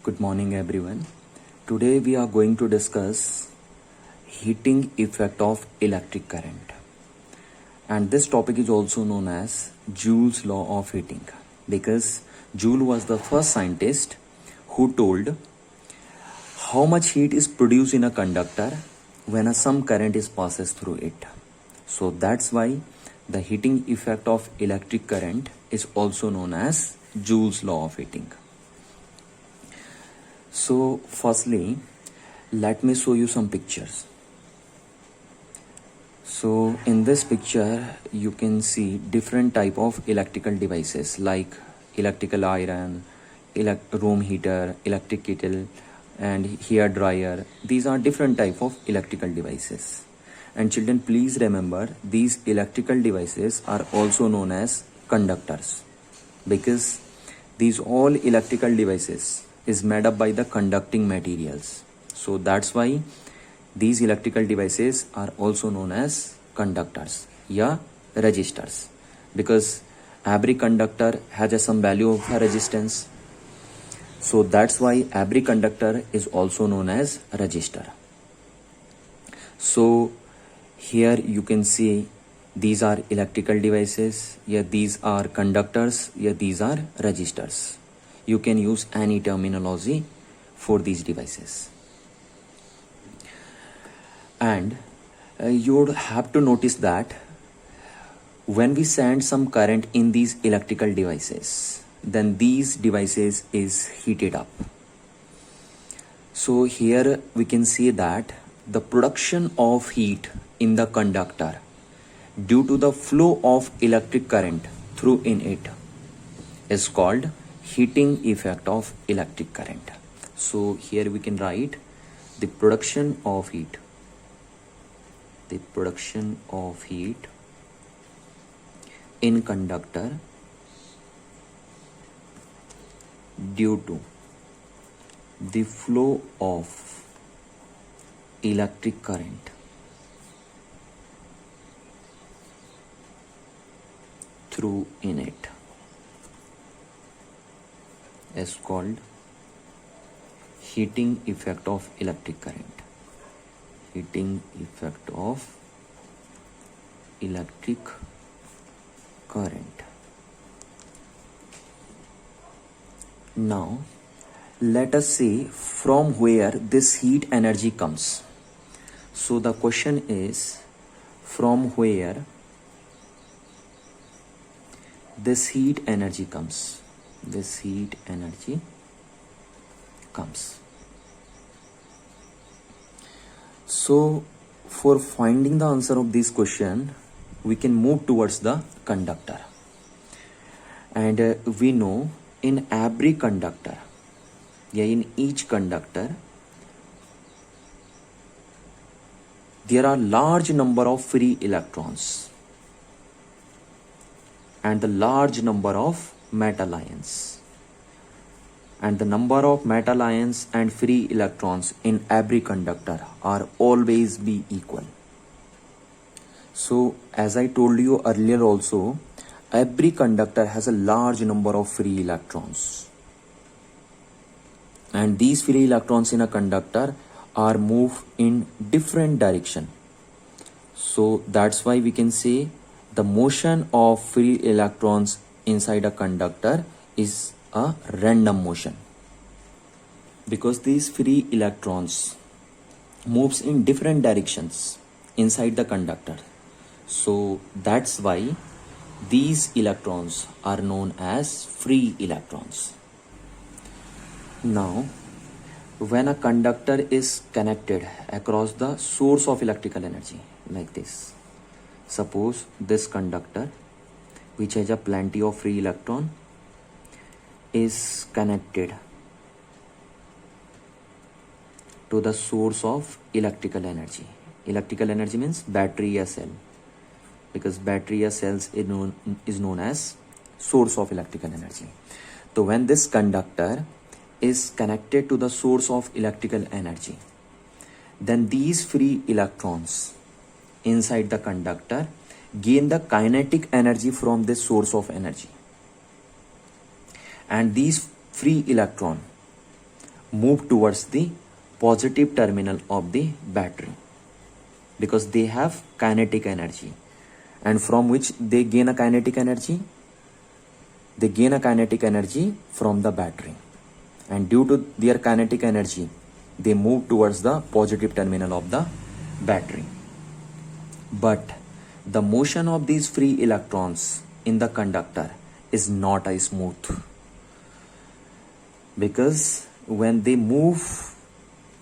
Good morning, everyone. Today we are going to discuss heating effect of electric current. And this topic is also known as Joule's law of heating because Joule was the first scientist who told how much heat is produced in a conductor when some current is passes through it. So that's why the heating effect of electric current is also known as Joule's law of heating. So firstly, let me show you some pictures. So in this picture, you can see different type of electrical devices like electrical iron, room heater, electric kettle, and hair dryer. These are different type of electrical devices. And children, please remember these electrical devices are also known as conductors because these all electrical devices is made up by the conducting materials. So that's why these electrical devices are also known as conductors या resistors because every conductor has some value of resistance. So that's why every conductor is also known as resistor. So here you can see these are electrical devices, yeah, these are conductors, yeah, these are resistors. You can use any terminology for these devices. And you would have to notice that when we send some current in these electrical devices, then these devices is heated up. So here we can see that the production of heat in the conductor due to the flow of electric current through in it is called heating effect of electric current. So here we can write the production of heat. The production of heat in conductor due to the flow of electric current through in it is called heating effect of electric current. Heating effect of electric current. Now let us see from where this heat energy comes. So the question is from where this heat energy comes. This heat energy comes. So for finding the answer of this question, we can move towards the conductor. And we know in every conductor, yeah, in each conductor, there are large number of free electrons and the large number of metal ions. And the number of metal ions and free electrons in every conductor are always be equal. So as I told you earlier also, every conductor has a large number of free electrons. And these free electrons in a conductor are moved in different direction. So that's why we can say the motion of free electrons inside a conductor is a random motion because these free electrons moves in different directions inside the conductor. So that's why these electrons are known as free electrons. Now when a conductor is connected across the source of electrical energy like this, suppose this conductor which has a plenty of free electron is connected to the source of electrical energy. Electrical energy means battery or cell because battery or cells is known as source of electrical energy. So when this conductor is connected to the source of electrical energy, then these free electrons inside the conductor gain the kinetic energy from this source of energy. And these free electron move towards the positive terminal of the battery, because they have kinetic energy. And from which they gain a kinetic energy? They gain a kinetic energy from the battery. And due to their kinetic energy, they move towards the positive terminal of the battery. But the motion of these free electrons in the conductor is not a smooth, because when they move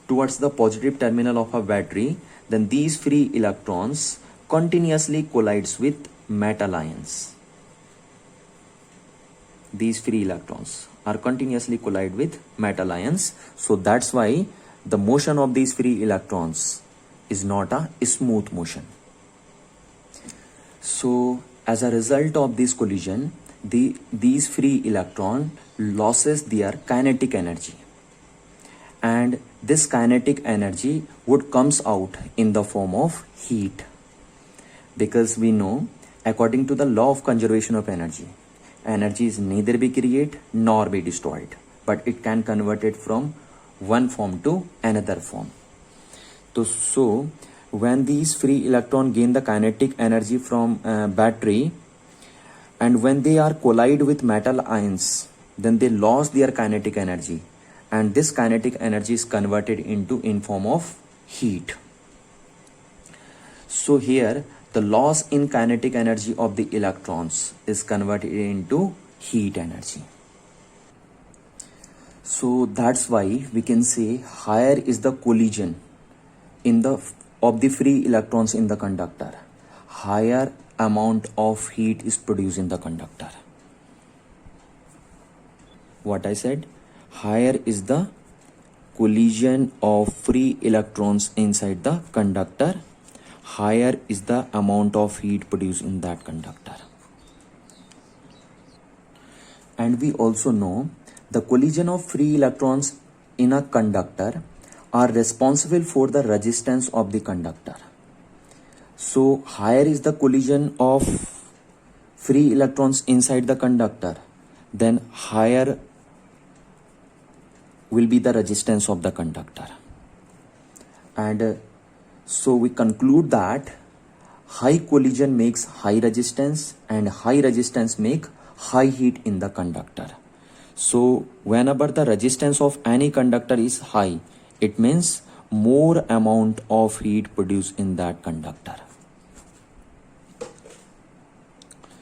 towards the positive terminal of a battery, then these free electrons continuously collides with metal ions. These free electrons are continuously collide with metal ions. So that's why the motion of these free electrons is not a smooth motion. So as a result of this collision, these free electron loses their kinetic energy, and this kinetic energy would comes out in the form of heat, because we know, according to the law of conservation of energy, energy is neither be created nor be destroyed, but it can convert it from one form to another form. So when these free electron gain the kinetic energy from battery, and when they are collide with metal ions, then they lost their kinetic energy, and this kinetic energy is converted into in form of heat. So here the loss in kinetic energy of the electrons is converted into heat energy. So that's why we can say higher is the collision in the of the free electrons in the conductor, higher amount of heat is produced in the conductor. What I said, higher is the collision of free electrons inside the conductor, higher is the amount of heat produced in that conductor. And we also know the collision of free electrons in a conductor are responsible for the resistance of the conductor. So higher is the collision of free electrons inside the conductor, then higher will be the resistance of the conductor. And so we conclude that high collision makes high resistance, and high resistance make high heat in the conductor. So whenever the resistance of any conductor is high, it means more amount of heat produced in that conductor.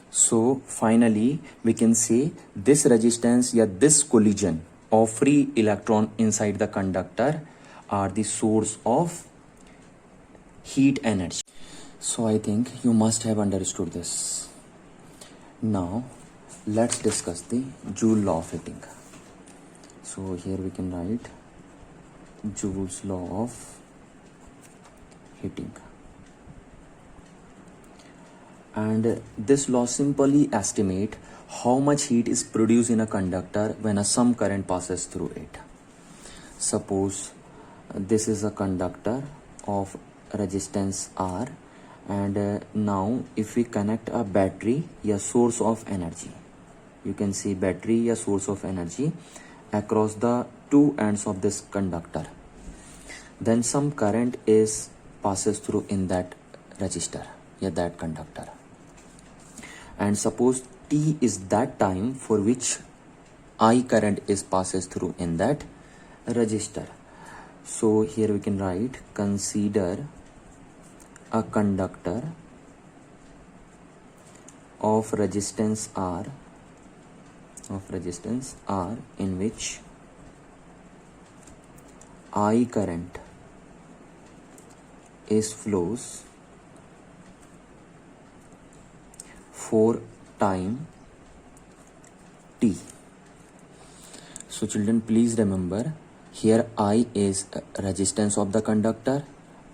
So finally we can say this resistance, this collision of free electron inside the conductor are the source of heat energy. So I think you must have understood this. Now let's discuss the Joule law of heating. So here we can write Joule's law of heating. And this law simply estimate how much heat is produced in a conductor when some current passes through it. Suppose this is a conductor of resistance R, and now if we connect a battery, a source of energy, you can see battery, a source of energy, across the two ends of this conductor, then some current is passes through in that resistor, that conductor. And suppose T is that time for which I current is passes through in that resistor. So here we can write, consider a conductor of resistance R in which I current is flows for time t. So children, please remember, here I is resistance of the conductor,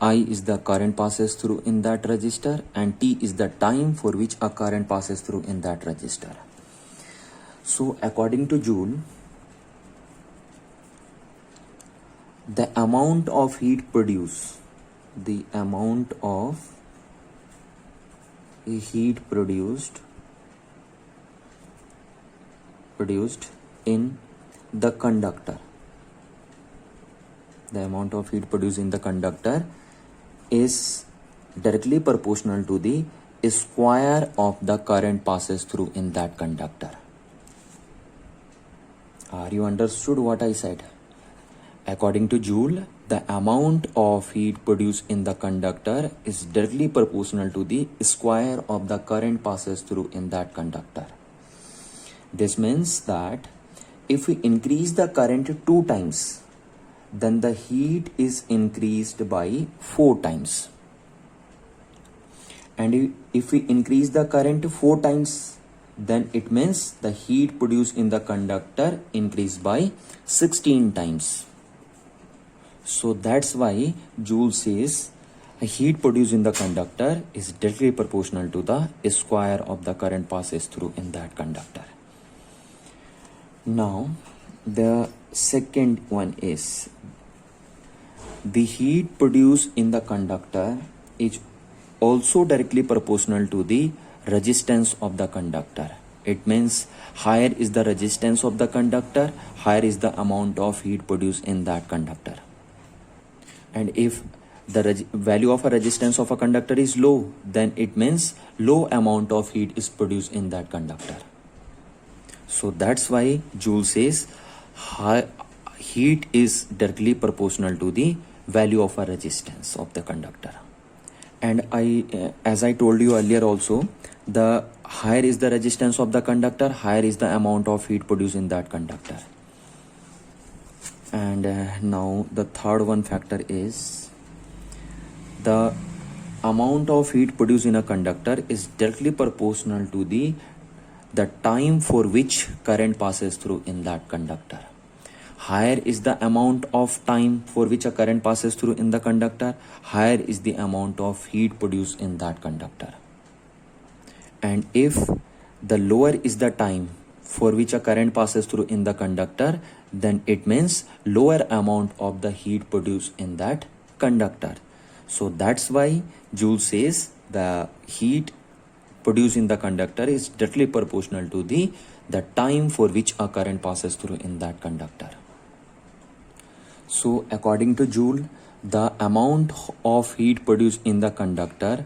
I is the current passes through in that resistor, and t is the time for which a current passes through in that resistor. So according to Joule, the amount of heat produced, produced in the conductor the amount of heat produced in the conductor is directly proportional to the square of the current passes through in that conductor. Are you understood what I said? According to Joule, the amount of heat produced in the conductor is directly proportional to the square of the current passes through in that conductor. This means that if we increase the current 2 times, then the heat is increased by 4 times. And if we increase the current 4 times, then it means the heat produced in the conductor increased by 16 times. So that's why Joule says a heat produced in the conductor is directly proportional to the square of the current passes through in that conductor. Now, the second one is the heat produced in the conductor is also directly proportional to the resistance of the conductor. It means higher is the resistance of the conductor, higher is the amount of heat produced in that conductor. And if the value of a resistance of a conductor is low, then it means low amount of heat is produced in that conductor. So that's why Joule says heat is directly proportional to the value of a resistance of the conductor. And as I told you earlier also, the higher is the resistance of the conductor, higher is the amount of heat produced in that conductor. And now the third one factor is the amount of heat produced in a conductor is directly proportional to the time for which current passes through in that conductor. Higher is the amount of time for which a current passes through in the conductor, higher is the amount of heat produced in that conductor. And if the lower is the time for which a current passes through in the conductor, then it means lower amount of the heat produced in that conductor. So that's why Joule says the heat produced in the conductor is directly proportional to the time for which a current passes through in that conductor. So according to Joule, the amount of heat produced in the conductor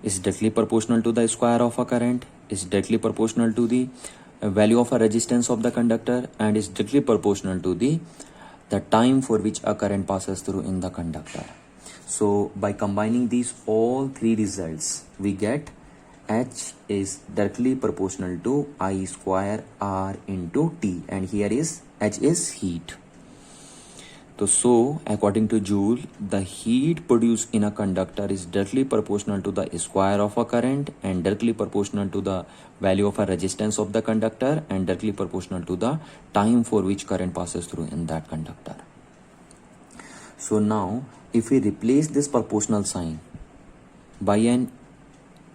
is directly proportional to the square of a current, is directly proportional to the value of a resistance of the conductor, and is directly proportional to the time for which a current passes through in the conductor. So by combining these all three results, we get H is directly proportional to I square R into T, and here is H is heat. So according to Joule, the heat produced in a conductor is directly proportional to the square of a current, and directly proportional to the value of a resistance of the conductor, and directly proportional to the time for which current passes through in that conductor. So now if we replace this proportional sign by an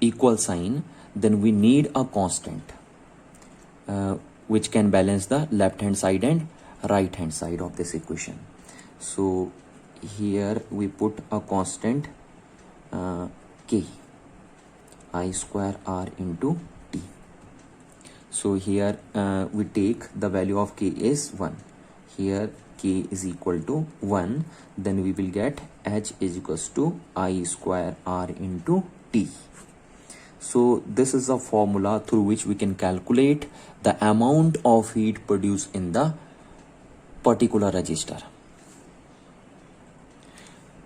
equal sign, then we need a constant which can balance the left hand side and right hand side of this equation. So here we put a constant K, I square R into T. So here we take the value of K is 1. Here K is equal to 1. Then we will get H is equals to I square R into T. So this is a formula through which we can calculate the amount of heat produced in the particular resistor.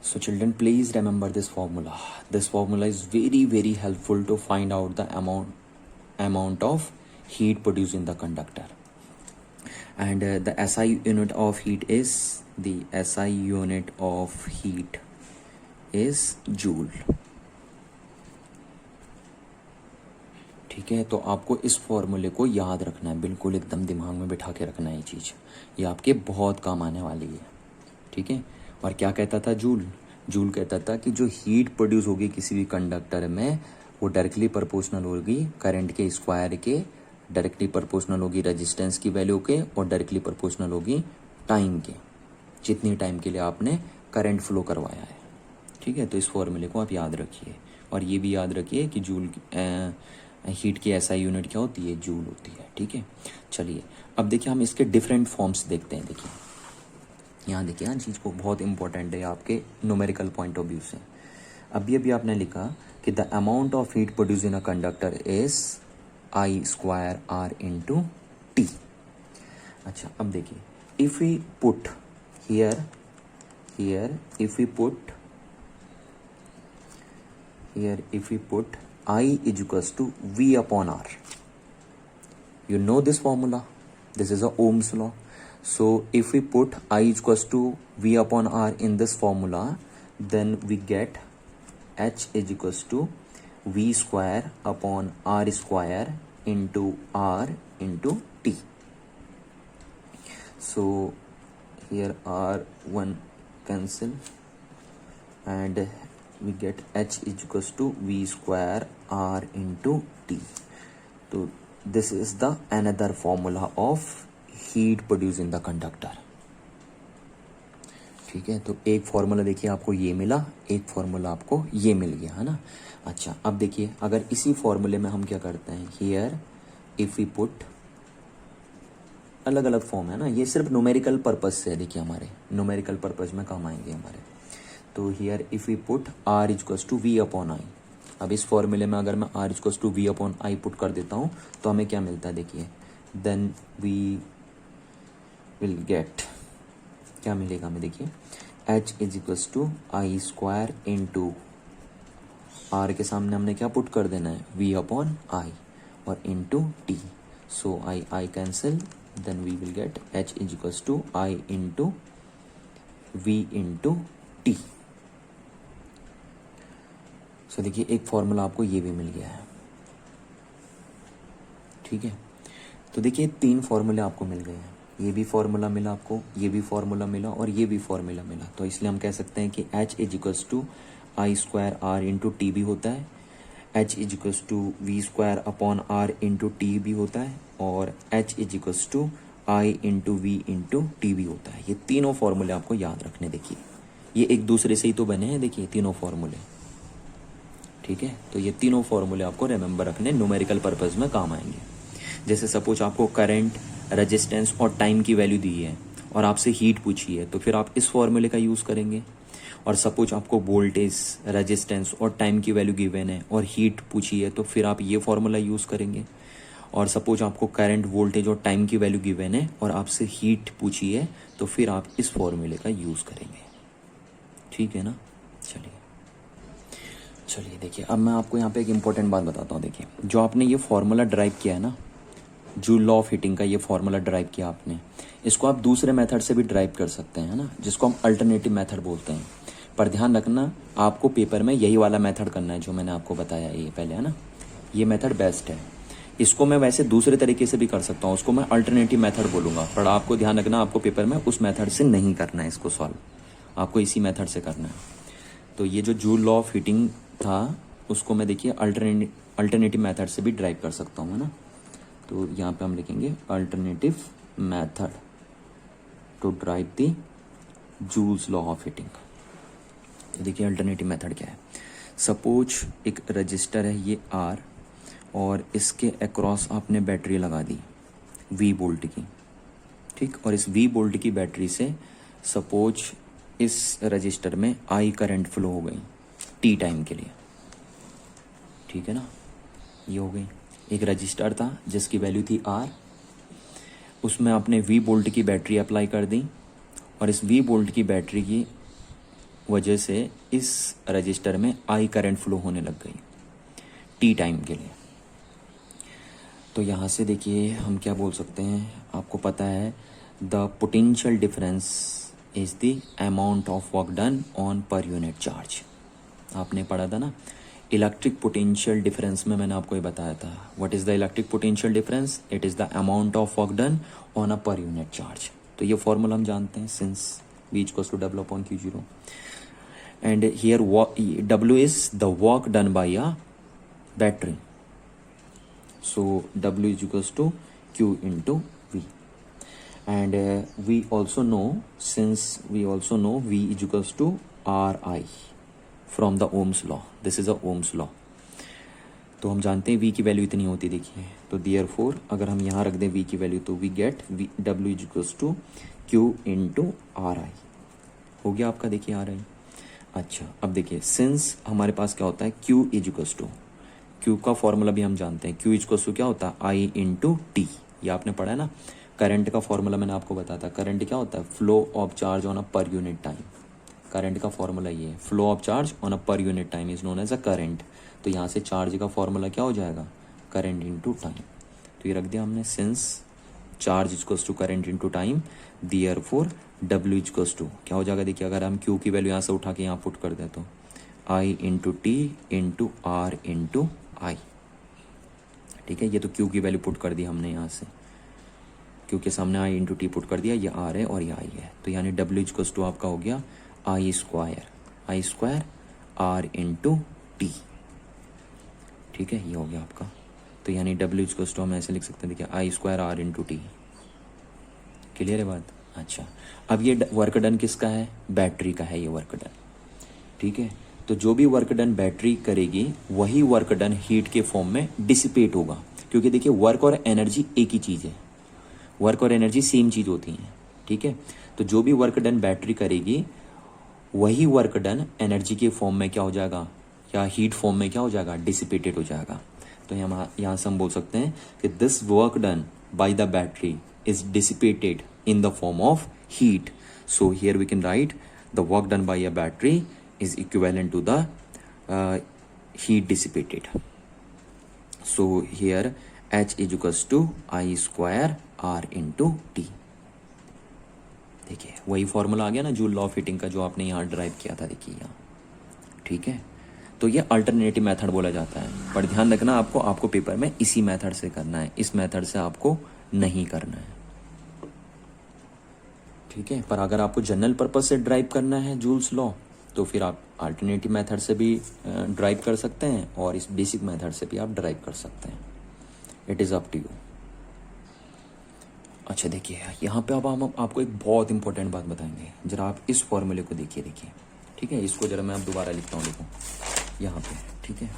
So children, please remember this formula. This formula is very helpful to find out the amount of heat produced in the conductor. And the SI unit of heat is Joule. ठीक है, तो आपको इस फॉर्मूले को याद रखना है, बिल्कुल एकदम दिमाग में बिठा के रखना है ये चीज़, ये आपके बहुत काम आने वाली है. ठीक है. और क्या कहता था जूल कहता था कि जो हीट प्रोड्यूस होगी किसी भी कंडक्टर में वो डायरेक्टली प्रोपोर्शनल होगी करंट के स्क्वायर के, डायरेक्टली प्रोपोर्शनल होगी रेजिस्टेंस की वैल्यू के, और डायरेक्टली प्रोपोर्शनल होगी टाइम के, जितनी टाइम के लिए आपने करंट फ्लो करवाया है. ठीक है, तो इस फॉर्मूले को आप याद रखिए, और ये भी याद रखिए कि जूल हीट की एसआई यूनिट क्या होती है, जूल होती है. ठीक है, चलिए अब देखिए हम इसके डिफरेंट फॉर्म्स देखते हैं. देखिए यहाँ देखिए ना चीज़ को, बहुत इंपॉर्टेंट है आपके न्यूमेरिकल पॉइंट ऑफ व्यू से। अभी आपने लिखा कि the amount of heat produce in a conductor is I square R into T. अच्छा अब देखिए, if we put here if we put I is equals to V upon R. You know this formula. This is a Ohm's law. So if we put I is equals to V upon R in this formula, then we get H is equals to V square upon R square into R into T. So here R1 cancel and we get H is equals to V square R into T. So this is the another formula of heat produced in the conductor. ठीक है, तो एक formula देखिए आपको ये मिला, एक formula आपको ये मिल गया, है ना। अच्छा अब देखिए, अगर इसी फॉर्मूले में हम क्या करते हैं, हियर इफ वी पुट, अलग अलग फॉर्म है ना, ये सिर्फ न्यूमेरिकल पर्पज से है, देखिए हमारे न्यूमेरिकल पर्पज में काम आएंगे हमारे। तो here if we put R equals to V upon I, अब इस फॉर्मूले में अगर मैं R equals to V upon I put कर देता हूँ तो हमें क्या मिलता है, देखिए देन वी विल गेट, क्या मिलेगा हमें, देखिए H is equals to I square into R के सामने हमने क्या पुट कर देना है, वी अपॉन आई और into T. So I cancel, then we will get H is equals to I into V into T. So देखिए एक फॉर्मूला आपको ये भी मिल गया है, ठीक है। तो देखिए तीन फॉर्मूले आपको मिल गए हैं, ये भी फॉर्मूला मिला आपको, ये भी फॉर्मूला मिला और ये भी फॉर्मूला मिला। तो इसलिए हम कह सकते हैं कि H is equals to I square R into T भी होता है, H is equals to V square upon R into T भी होता है, और H is equals to I into V into T भी होता है। ये तीनों फॉर्मूले आपको याद रखने, देखिए ये एक दूसरे से ही तो बने हैं, देखिए तीनों फॉर्मूले, ठीक है। तो ये तीनों फॉर्मूले आपको रिमेंबर रखने, न्यूमेरिकल पर्पज में काम आएंगे। जैसे सपोज आपको करंट, रेजिस्टेंस और टाइम की वैल्यू दी है और आपसे हीट पूछी है, तो फिर आप इस फॉर्मूले का यूज़ करेंगे। और सपोज आपको वोल्टेज, रेजिस्टेंस और टाइम की वैल्यू गिवन है और हीट पूछी है, तो फिर आप ये फॉर्मूला यूज़ करेंगे। और सपोज आपको करंट, वोल्टेज और टाइम की वैल्यू गिवन है और आपसे हीट पूछी है, तो फिर आप इस फॉर्मूले का यूज़ करेंगे, ठीक है ना। चलिए देखिए, अब मैं आपको यहाँ पे एक इम्पोर्टेंट बात बताता हूँ। देखिए जो आपने ये फॉर्मूला ड्राइव किया है ना, जूल लॉ ऑफ हीटिंग का ये फॉर्मूला ड्राइव किया आपने, इसको आप दूसरे मेथड से भी ड्राइव कर सकते हैं, है ना, जिसको हम अल्टरनेटिव मेथड बोलते हैं। पर ध्यान रखना, आपको पेपर में यही वाला मेथड करना है जो मैंने आपको बताया ये पहले, है ना। ये मेथड बेस्ट है। इसको मैं वैसे दूसरे तरीके से भी कर सकता हूँ, उसको मैं अल्टरनेटिव मेथड बोलूँगा, पर आपको ध्यान रखना, आपको पेपर में उस मेथड से नहीं करना है इसको सॉल्व, आपको इसी मेथड से करना है। तो ये जो जूल लॉ ऑफ हीटिंग था, उसको मैं देखिए अल्टरनेटिव मेथड से भी ड्राइव कर सकता हूँ, है ना। तो यहाँ पे हम लिखेंगे alternative method to derive the Joule's law of heating. देखिए अल्टरनेटिव मेथड क्या है। सपोज एक रजिस्टर है ये आर, और इसके अक्रॉस आपने बैटरी लगा दी V वोल्ट की, ठीक। और इस V वोल्ट की बैटरी से सपोज इस रजिस्टर में I करंट फ्लो हो गई T टाइम के लिए, ठीक है ना। ये हो गई, एक रजिस्टर था जिसकी वैल्यू थी R, उसमें आपने V वोल्ट की बैटरी अप्लाई कर दी, और इस V वोल्ट की बैटरी की वजह से इस रजिस्टर में I करंट फ्लो होने लग गई T टाइम के लिए। तो यहाँ से देखिए हम क्या बोल सकते हैं, आपको पता है the potential difference is the amount of work done on पर यूनिट चार्ज। आपने पढ़ा था ना इलेक्ट्रिक पोटेंशियल डिफरेंस में, मैंने आपको ये बताया था, what is the electric potential difference, it is the amount of work done on a per unit charge. तो ये फॉर्मूला हम जानते हैं, since V equals to W upon Q0, and here W is the work done by a battery. So W is equals to Q into V, and we also know V is equals to RI from the Ohm's law. This is a Ohm's law. तो हम जानते हैं V की value इतनी होती, देखिए। तो therefore अगर हम यहाँ रख दें V की वैल्यू, तो we get W is equals to Q into are आई हो गया आपका, देखिए आर आई। अच्छा अब देखिए सिंस हमारे पास क्या होता है Q is equal to, Q का फॉर्मूला भी हम जानते हैं, Q इज इक्वल टू क्या होता है I इंटू टी, ये आपने पढ़ा है ना। करंट का फॉर्मूला मैंने आपको बताया था, करंट क्या होता है flow of charge on a per unit time. Current का फॉर्मूला ये है, flow of charge on a per unit time is known as a current. तो यहाँ से चार्ज का फॉर्मूला क्या हो जाएगा, करंट इंटू टाइम। तो ये रख दिया हमने, since charge equals to current into time, therefore W equals to क्या हो जाएगा, देखिए अगर हम Q की वैल्यू यहाँ से उठा के यहाँ पुट कर दे तो I into T into R into I. ठीक है, ये तो Q की वैल्यू पुट कर दी हमने यहाँ से, Q के सामने I इंटू टी पुट कर दिया, ये R है और ये I है। तो यानी W इक्वल्स टू आपका हो गया आई स्क्वायर आर इंटू टी। ठीक है, ये हो गया आपका। तो यानी W इक्वल्स टू हम ऐसे लिख सकते हैं, देखिए I square R into T. Clear है बात। अच्छा अब ये वर्क डन किसका है, बैटरी का है ये वर्क डन। ठीक है, तो जो भी वर्क डन बैटरी करेगी वही वर्क डन हीट के फॉर्म में डिसिपेट होगा, क्योंकि देखिए वर्क और एनर्जी एक ही चीज़ है, वर्क और एनर्जी सेम चीज़ होती हैं। ठीक है, तो जो भी वर्क डन बैटरी करेगी वही वर्क डन एनर्जी के फॉर्म में क्या हो जाएगा, या हीट फॉर्म में क्या हो जाएगा, डिसिपेटेड हो जाएगा। तो यहाँ से हम बोल सकते हैं कि this work done by the battery is dissipated in the form of heat. So here we can write the work done by a battery is equivalent to the heat dissipated. So here H is equals to I square R into T. देखिए वही formula आ गया ना joule law of heating का, जो आपने यहाँ drive किया था, देखिए यहाँ। ठीक है, तो ये अल्टरनेटिव मेथड बोला जाता है, पर ध्यान रखना आपको पेपर में इसी मेथड से करना है, इस मेथड से आपको नहीं करना है। ठीक है, पर अगर आपको जनरल पर्पज से ड्राइव करना है जूल्स लॉ तो फिर आप अल्टरनेटिव मेथड से भी ड्राइव कर सकते हैं और इस बेसिक मेथड से भी आप ड्राइव कर सकते हैं, it is up to you. अच्छा देखिए यहाँ पे अब हम आपको एक बहुत इंपॉर्टेंट बात बताएंगे, जरा आप इस फॉर्मूले को देखिए। ठीक है, इसको जरा मैं अब दोबारा लिखता हूँ, देखो यहाँ पे। ठीक है,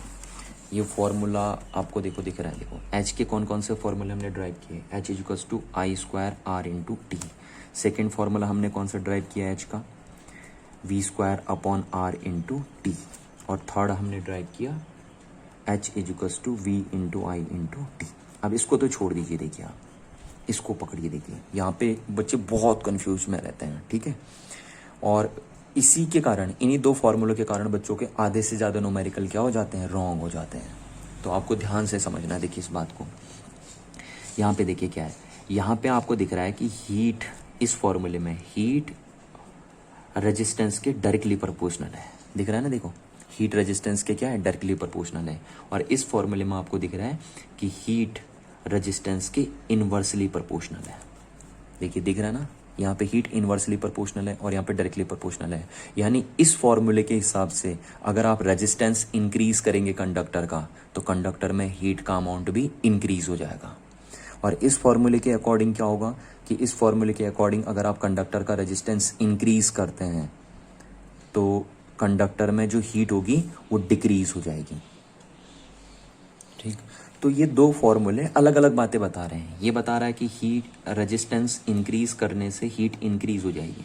ये फॉर्मूला आपको देखो दिख रहा है, देखो एच के कौन कौन से फॉर्मूले हमने ड्राइव किए, H is equals to I square R into T. Second formula हमने कौन सा ड्राइव किया एच का, V square upon R into T. और थर्ड हमने ड्राइव किया H is equals to V into I into T. अब इसको तो छोड़ दीजिए, देखिए आप इसको पकड़िए, देखिए यहाँ पे बच्चे बहुत कंफ्यूज में रहते हैं। ठीक है, और इसी के कारण, इन्हीं दो फॉर्मूलों के कारण बच्चों के आधे से ज़्यादा न्यूमेरिकल क्या हो जाते हैं, रॉन्ग हो जाते हैं। तो आपको ध्यान से समझना है, देखिए इस बात को। यहाँ पे देखिए क्या है, यहाँ पे आपको दिख रहा है कि हीट, इस फॉर्मूले में हीट रेजिस्टेंस के डायरेक्टली प्रोपोर्शनल है, दिख रहा है ना, देखो हीट रेजिस्टेंस के क्या है, डायरेक्टली प्रोपोर्शनल है। और इस फॉर्मूले में आपको दिख रहा है कि हीट रेजिस्टेंस के इनवर्सली प्रोपोर्शनल है। देखिए दिख रहा है ना, यहाँ पे हीट इनवर्सली प्रोपोर्शनल है और यहाँ पे डायरेक्टली प्रोपोर्शनल है। यानी इस फॉर्मूले के हिसाब से अगर आप रेजिस्टेंस इंक्रीज करेंगे कंडक्टर का, तो कंडक्टर में हीट का अमाउंट भी इंक्रीज हो जाएगा। और इस फॉर्मूले के अकॉर्डिंग क्या होगा कि इस फॉर्मूले के अकॉर्डिंग अगर आप कंडक्टर का रेजिस्टेंस इंक्रीज करते हैं तो कंडक्टर में जो हीट होगी वो डिक्रीज हो जाएगी। ठीक, तो ये दो फॉर्मूले अलग अलग बातें बता रहे हैं। ये बता रहा है कि हीट रेजिस्टेंस इंक्रीज करने से हीट इंक्रीज हो जाएगी,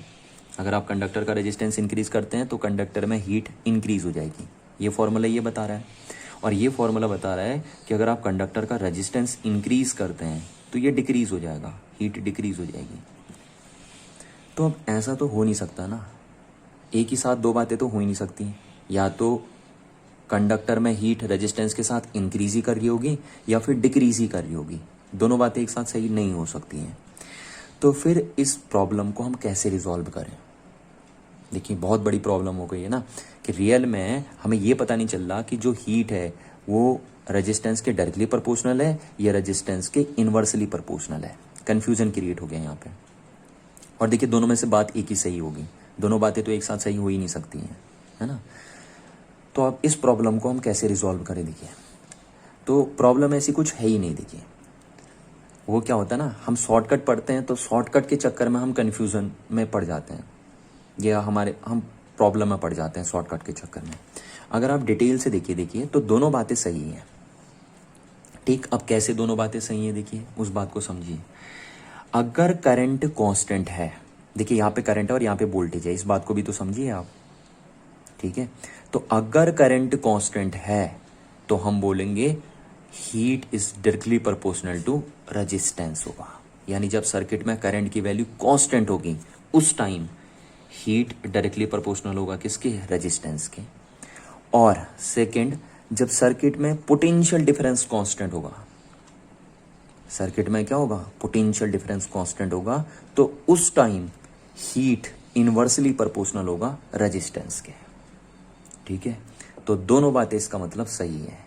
अगर आप कंडक्टर का रेजिस्टेंस इंक्रीज करते हैं तो कंडक्टर में हीट इंक्रीज हो जाएगी, ये फॉर्मूला ये बता रहा है। और ये फॉर्मूला बता रहा है कि अगर आप कंडक्टर का रेजिस्टेंस इंक्रीज करते हैं तो ये डिक्रीज हो जाएगा, हीट डिक्रीज हो जाएगी। तो अब ऐसा तो हो नहीं सकता ना, एक ही साथ दो बातें तो हो ही नहीं सकती, या तो कंडक्टर में हीट रेजिस्टेंस के साथ इंक्रीज ही कर रही होगी या फिर डिक्रीज ही कर रही होगी, दोनों बातें एक साथ सही नहीं हो सकती हैं। तो फिर इस प्रॉब्लम को हम कैसे रिजॉल्व करें। देखिए बहुत बड़ी प्रॉब्लम हो गई है ना, कि रियल में हमें ये पता नहीं चल रहा कि जो हीट है वो रेजिस्टेंस के डायरेक्टली प्रोपोर्शनल है या रेजिस्टेंस के इनवर्सली प्रोपोर्शनल है। कन्फ्यूजन क्रिएट हो गया यहाँ पे। और देखिए दोनों में से बात एक ही सही होगी, दोनों बातें तो एक साथ सही हो ही नहीं सकती हैं, है ना। तो अब इस प्रॉब्लम को हम कैसे रिजॉल्व करें। देखिए तो प्रॉब्लम ऐसी कुछ है ही नहीं। देखिए वो क्या होता है ना, हम शॉर्टकट पढ़ते हैं तो शॉर्टकट के चक्कर में हम कन्फ्यूज़न में पड़ जाते हैं, या हम प्रॉब्लम में पड़ जाते हैं शॉर्टकट के चक्कर में। अगर आप डिटेल से देखिए तो दोनों बातें सही हैं। ठीक, अब कैसे दोनों बातें सही हैं, देखिए उस बात को समझिए। अगर करंट कांस्टेंट है, देखिए यहाँ पे करंट है और यहाँ पे वोल्टेज है, इस बात को भी तो समझिए आप। ठीक है, तो अगर करंट कांस्टेंट है तो हम बोलेंगे heat is directly proportional to resistance होगा। यानी जब सर्किट में करंट की वैल्यू कांस्टेंट होगी उस टाइम हीट डायरेक्टली प्रोपोर्शनल होगा किसके, रेजिस्टेंस के। और सेकंड, जब सर्किट में पोटेंशियल डिफरेंस कांस्टेंट होगा, सर्किट में क्या होगा, पोटेंशियल डिफरेंस कांस्टेंट होगा, तो उस टाइम हीट इनवर्सली प्रोपोर्शनल होगा रेजिस्टेंस के। ठीक है, तो दोनों बातें इसका मतलब सही है,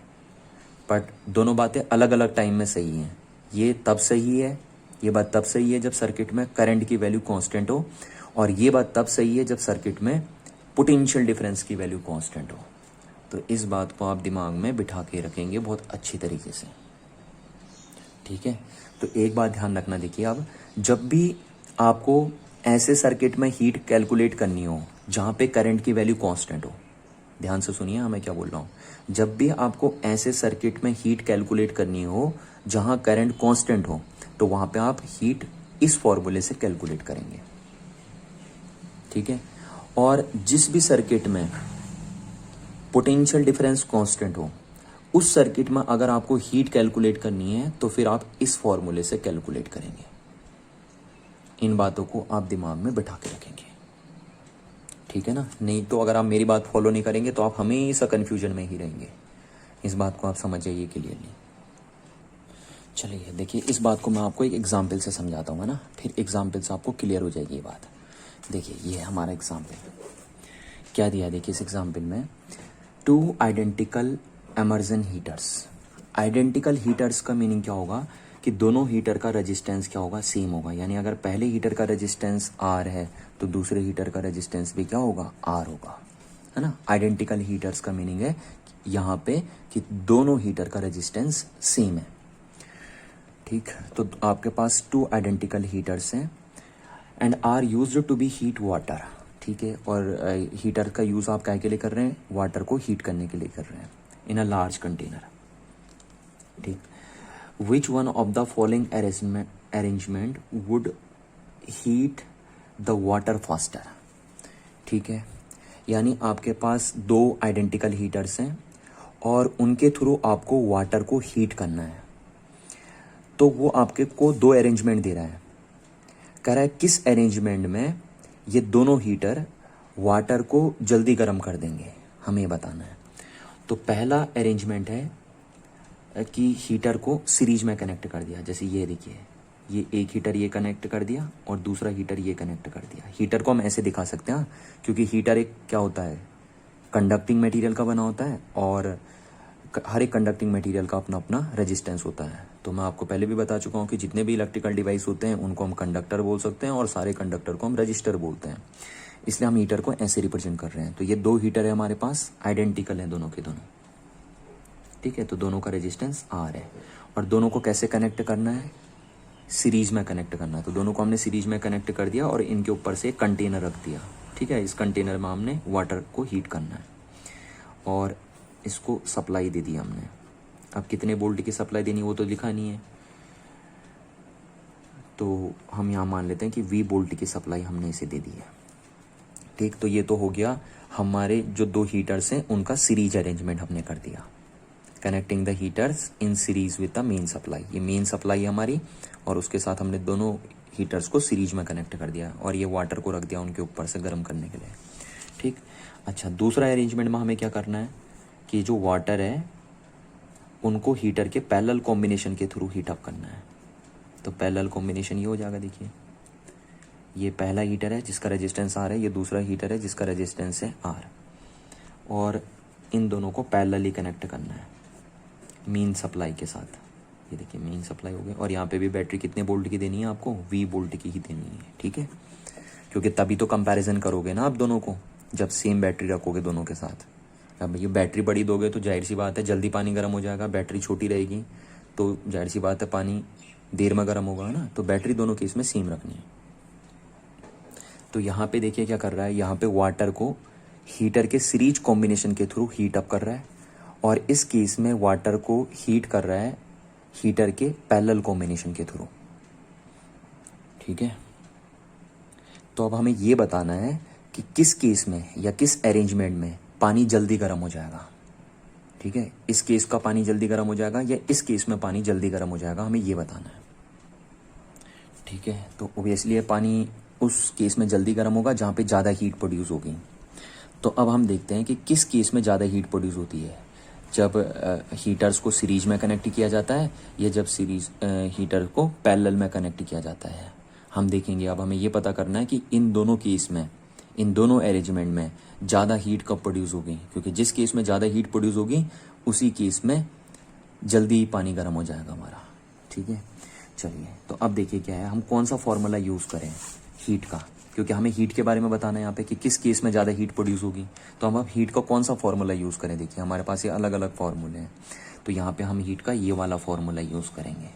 बट दोनों बातें अलग अलग टाइम में सही हैं। ये तब सही है, ये बात तब सही है जब सर्किट में करंट की वैल्यू कांस्टेंट हो, और ये बात तब सही है जब सर्किट में पोटेंशियल डिफरेंस की वैल्यू कांस्टेंट हो। तो इस बात को आप दिमाग में बिठा के रखेंगे बहुत अच्छी तरीके से। ठीक है, तो एक बात ध्यान रखना, देखिए अब जब भी आपको ऐसे सर्किट में हीट कैलकुलेट करनी हो जहाँ पे करंट की वैल्यू कांस्टेंट हो, ध्यान से सुनिए मैं क्या बोल रहा हूँ, जब भी आपको ऐसे सर्किट में हीट कैलकुलेट करनी हो जहाँ करंट कांस्टेंट हो, तो वहाँ पे आप हीट इस फॉर्मूले से कैलकुलेट करेंगे। ठीक है, और जिस भी सर्किट में पोटेंशियल डिफरेंस कांस्टेंट हो उस सर्किट में अगर आपको हीट कैलकुलेट करनी है तो फिर आप इस फॉर्मूले से कैलकुलेट करेंगे। इन बातों को आप दिमाग में बिठा के रखेंगे। ठीक है ना, नहीं तो अगर आप मेरी बात फॉलो नहीं करेंगे तो आप हमेशा कंफ्यूजन में ही रहेंगे। इस बात को आप समझ जाइए क्लियरली। चलिए देखिए, इस बात को मैं आपको एक एग्जाम्पल से समझाता हूँ, है ना, फिर एग्जाम्पल से आपको क्लियर हो जाएगी ये बात। देखिए ये हमारा एग्जाम्पल क्या दिया, देखिए इस एग्जाम्पल में 2 identical immersion heaters. Identical heaters का मीनिंग क्या होगा कि दोनों हीटर का रेजिस्टेंस क्या होगा, सेम होगा। यानी अगर पहले हीटर का रेजिस्टेंस R है तो दूसरे हीटर का रेजिस्टेंस भी क्या होगा, R होगा, है ना। आइडेंटिकल हीटर्स का मीनिंग है यहाँ पे कि दोनों हीटर का रेजिस्टेंस सेम है। ठीक, तो आपके पास 2 आइडेंटिकल हीटर्स हैं and are used to be heat water. ठीक है, और हीटर का यूज़ आप क्या के लिए कर रहे हैं, वाटर को हीट करने के लिए कर रहे हैं इन अ लार्ज कंटेनर। ठीक, which one of the following arrangement would heat the water faster. ठीक है, यानी आपके पास 2 आइडेंटिकल हीटर्स हैं और उनके थ्रू आपको वाटर को हीट करना है। तो वो आपके को 2 अरेंजमेंट दे रहा है, कह रहा है किस अरेंजमेंट में ये दोनों हीटर वाटर को जल्दी गर्म कर देंगे, हमें बताना है। तो पहला अरेंजमेंट है कि हीटर को सीरीज में कनेक्ट कर दिया। जैसे ये देखिए, ये एक हीटर ये कनेक्ट कर दिया और दूसरा हीटर ये कनेक्ट कर दिया। हीटर को हम ऐसे दिखा सकते हैं क्योंकि हीटर एक क्या होता है, कंडक्टिंग मटेरियल का बना होता है और हर एक कंडक्टिंग मटेरियल का अपना अपना रेजिस्टेंस होता है। तो मैं आपको पहले भी बता चुका हूँ कि जितने भी इलेक्ट्रिकल डिवाइस होते हैं उनको हम कंडक्टर बोल सकते हैं और सारे कंडक्टर को हम रजिस्टर बोलते हैं। इसलिए हम हीटर को ऐसे रिप्रेजेंट कर रहे हैं। तो ये 2 हीटर है हमारे पास, आइडेंटिकल है दोनों के दोनों। ठीक है, तो दोनों का रेजिस्टेंस R है और दोनों को कैसे कनेक्ट करना है, सीरीज में कनेक्ट करना है। तो दोनों को हमने सीरीज में कनेक्ट कर दिया और इनके ऊपर से एक कंटेनर रख दिया। ठीक है, इस कंटेनर में हमने वाटर को हीट करना है और इसको सप्लाई दे दी हमने। अब कितने वोल्ट की सप्लाई देनी वो तो लिखा नहीं है, तो हम यहाँ मान लेते हैं कि V वोल्ट की सप्लाई हमने इसे दे दी है। ठीक, तो ये तो हो गया हमारे जो 2 हीटर्स हैं उनका सीरीज अरेंजमेंट हमने कर दिया, connecting the heaters in series with the main supply. ये मेन सप्लाई है हमारी और उसके साथ हमने दोनों हीटर्स को सीरीज में कनेक्ट कर दिया और ये वाटर को रख दिया उनके ऊपर से गर्म करने के लिए। ठीक, अच्छा दूसरा अरेंजमेंट में हमें क्या करना है कि जो वाटर है उनको हीटर के पैरेलल कॉम्बिनेशन के थ्रू हीट अप करना है। तो पैरेलल कॉम्बिनेशन ये हो जाएगा, देखिए ये पहला हीटर है जिसका रेजिस्टेंस R है, ये दूसरा हीटर है जिसका रेजिस्टेंस है R, और इन दोनों को पैरेलली कनेक्ट करना है मेन सप्लाई के साथ। ये देखिए मेन सप्लाई हो गया और यहाँ पे भी बैटरी कितने वोल्ट की देनी है आपको, V वोल्ट की ही देनी है। ठीक है, क्योंकि तभी तो कंपैरिजन करोगे ना आप दोनों को, जब सेम बैटरी रखोगे दोनों के साथ। अब ये बैटरी बड़ी दोगे तो जाहिर सी बात है जल्दी पानी गर्म हो जाएगा, बैटरी छोटी रहेगी तो जाहिर सी बात है पानी देर में गर्म होगा ना। तो बैटरी दोनों की इसमें सेम रखनी है। तो यहाँ पे देखिए क्या कर रहा है, यहाँ पे वाटर को हीटर के सीरीज कॉम्बिनेशन के थ्रू हीट अप कर रहा है और इस केस में वाटर को हीट कर रहा है हीटर के पैरेलल कॉम्बिनेशन के थ्रू। ठीक है, तो अब हमें ये बताना है कि किस केस में या किस अरेंजमेंट में पानी जल्दी गर्म हो जाएगा। ठीक है, इस केस का पानी जल्दी गर्म हो जाएगा या इस केस में पानी जल्दी गर्म हो जाएगा, हमें ये बताना है। ठीक है, तो ओबियसली पानी उस केस में जल्दी गर्म होगा जहाँ पे ज़्यादा हीट प्रोड्यूस होगी। तो अब हम देखते हैं कि किस केस में ज़्यादा हीट प्रोड्यूस होती है, जब हीटर्स को सीरीज में कनेक्ट किया जाता है या जब सीरीज हीटर को पैरेलल में कनेक्ट किया जाता है। हम देखेंगे, अब हमें ये पता करना है कि इन दोनों केस में, इन दोनों अरेंजमेंट में ज़्यादा हीट कब प्रोड्यूस होगी, क्योंकि जिस केस में ज़्यादा हीट प्रोड्यूस होगी उसी केस में जल्दी पानी गर्म हो जाएगा हमारा। ठीक है, चलिए तो अब देखिए क्या है, हम कौन सा फॉर्मूला यूज़ करें हीट का, क्योंकि हमें हीट के बारे में बताना है यहाँ पे कि किस केस में ज़्यादा हीट प्रोड्यूस होगी। तो हम अब हीट का कौन सा फॉर्मूला यूज़ करें, देखिए हमारे पास ये अलग अलग फार्मूले हैं। तो यहाँ पे हम हीट का ये वाला फार्मूला यूज़ करेंगे।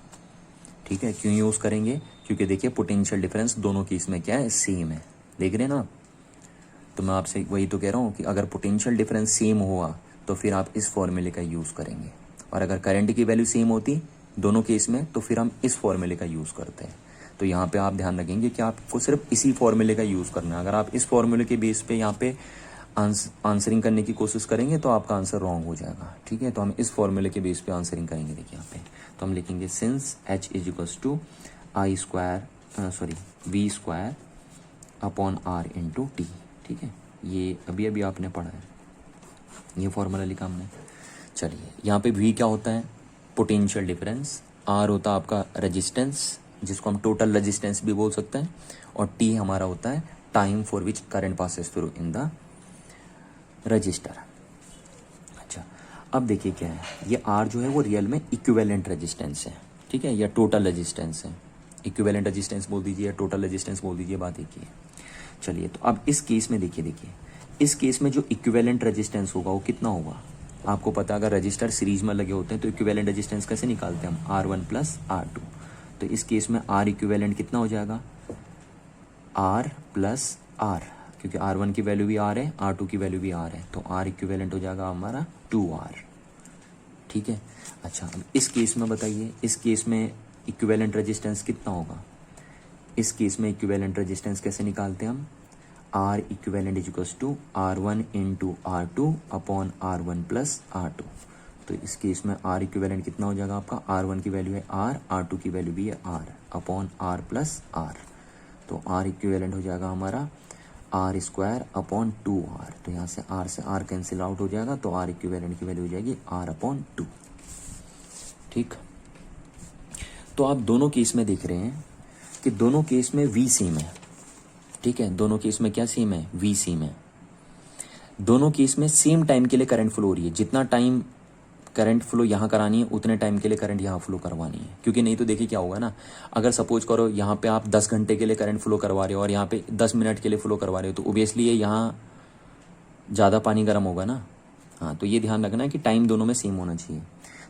ठीक है, क्यों यूज़ करेंगे, क्योंकि देखिए पोटेंशियल डिफरेंस दोनों केस में क्या है, सेम है। देख रहे हैं ना, तो मैं आपसे वही तो कह रहा हूँ कि अगर पोटेंशियल डिफरेंस सेम हुआ तो फिर आप इस फॉर्मूले का यूज़ करेंगे, और अगर करंट की वैल्यू सेम होती दोनों केस में तो फिर हम इस फॉर्मूले का यूज़ करते हैं। तो यहाँ पे आप ध्यान रखेंगे कि आपको सिर्फ इसी फॉर्मूले का यूज़ करना है। अगर आप इस फॉर्मूले के बेस पे यहाँ पे आंसरिंग करने की कोशिश करेंगे तो आपका आंसर रॉन्ग हो जाएगा। ठीक है, तो हम इस फॉर्मूले के बेस पे आंसरिंग करेंगे। देखिए यहाँ पे तो हम लिखेंगे since H is equals to V square upon R into T. ठीक है, ये अभी अभी आपने पढ़ा है, ये फॉर्मूला लिखा हमने। चलिए यहाँ पे V क्या होता है, पोटेंशियल डिफरेंस, R होता है आपका रेजिस्टेंस जिसको हम टोटल रेजिस्टेंस भी बोल सकते हैं, और T हमारा होता है time for which current passes through in the register. अच्छा, अब देखिए क्या है, ये R जो है वो रियल में इक्विवेलेंट रेजिस्टेंस है। ठीक है, या टोटल रेजिस्टेंस है, इक्विवेलेंट रेजिस्टेंस बोल दीजिए या टोटल रेजिस्टेंस बोल दीजिए, बात एक ही है। चलिए तो अब इस केस में देखिए इस केस में जो इक्विवेलेंट रेजिस्टेंस होगा वो कितना होगा, आपको पता है अगर रजिस्टर सीरीज में लगे होते हैं तो इक्विवेलेंट रेजिस्टेंस कैसे निकालते हैं हम, R1 प्लस R2। तो इस केस में R इक्विवेलेंट कितना हो जाएगा, R प्लस R, क्योंकि R1 की वैल्यू भी R है, R2 की वैल्यू भी R है, तो R इक्विवेलेंट हो जाएगा हमारा 2R। ठीक है, अच्छा अब इस केस में बताइए, इस केस में इक्विवेलेंट रेजिस्टेंस कितना होगा, इस केस में इक्विवेलेंट रेजिस्टेंस कैसे निकालते हैं हम, R equivalent is equals to R1 into R2 upon R1 plus R2। तो इस केस में R इक्विवेलेंट कितना हो जाएगा आपका, R1 की वैल्यू है R, R2 की वैल्यू भी है R upon R plus R। तो R इक्विवेलेंट हो जाएगा हमारा R स्क्वायर अपॉन 2R। तो यहाँ से R कैंसिल आउट हो जाएगा, तो R इक्विवेलेंट की वैल्यू हो जाएगी R अपॉन 2। ठीक, तो आप दोनों केस में देख रहे हैं कि दोनों केस में V सेम है। ठीक है, दोनों केस में क्या सेम है, V सेम है। दोनों केस में सेम टाइम के लिए करंट फ्लो हो रही है, जितना टाइम करंट फ्लो यहाँ करानी है उतने टाइम के लिए करंट यहाँ फ्लो करवानी है, क्योंकि नहीं तो देखिए क्या होगा ना, अगर सपोज करो यहाँ पे आप 10 घंटे के लिए करंट फ्लो करवा रहे हो और यहाँ पे 10 मिनट के लिए फ्लो करवा रहे हो, तो ओबियसली ये यहाँ ज़्यादा पानी गर्म होगा ना। हाँ, तो ये ध्यान रखना है कि टाइम दोनों में सेम होना चाहिए।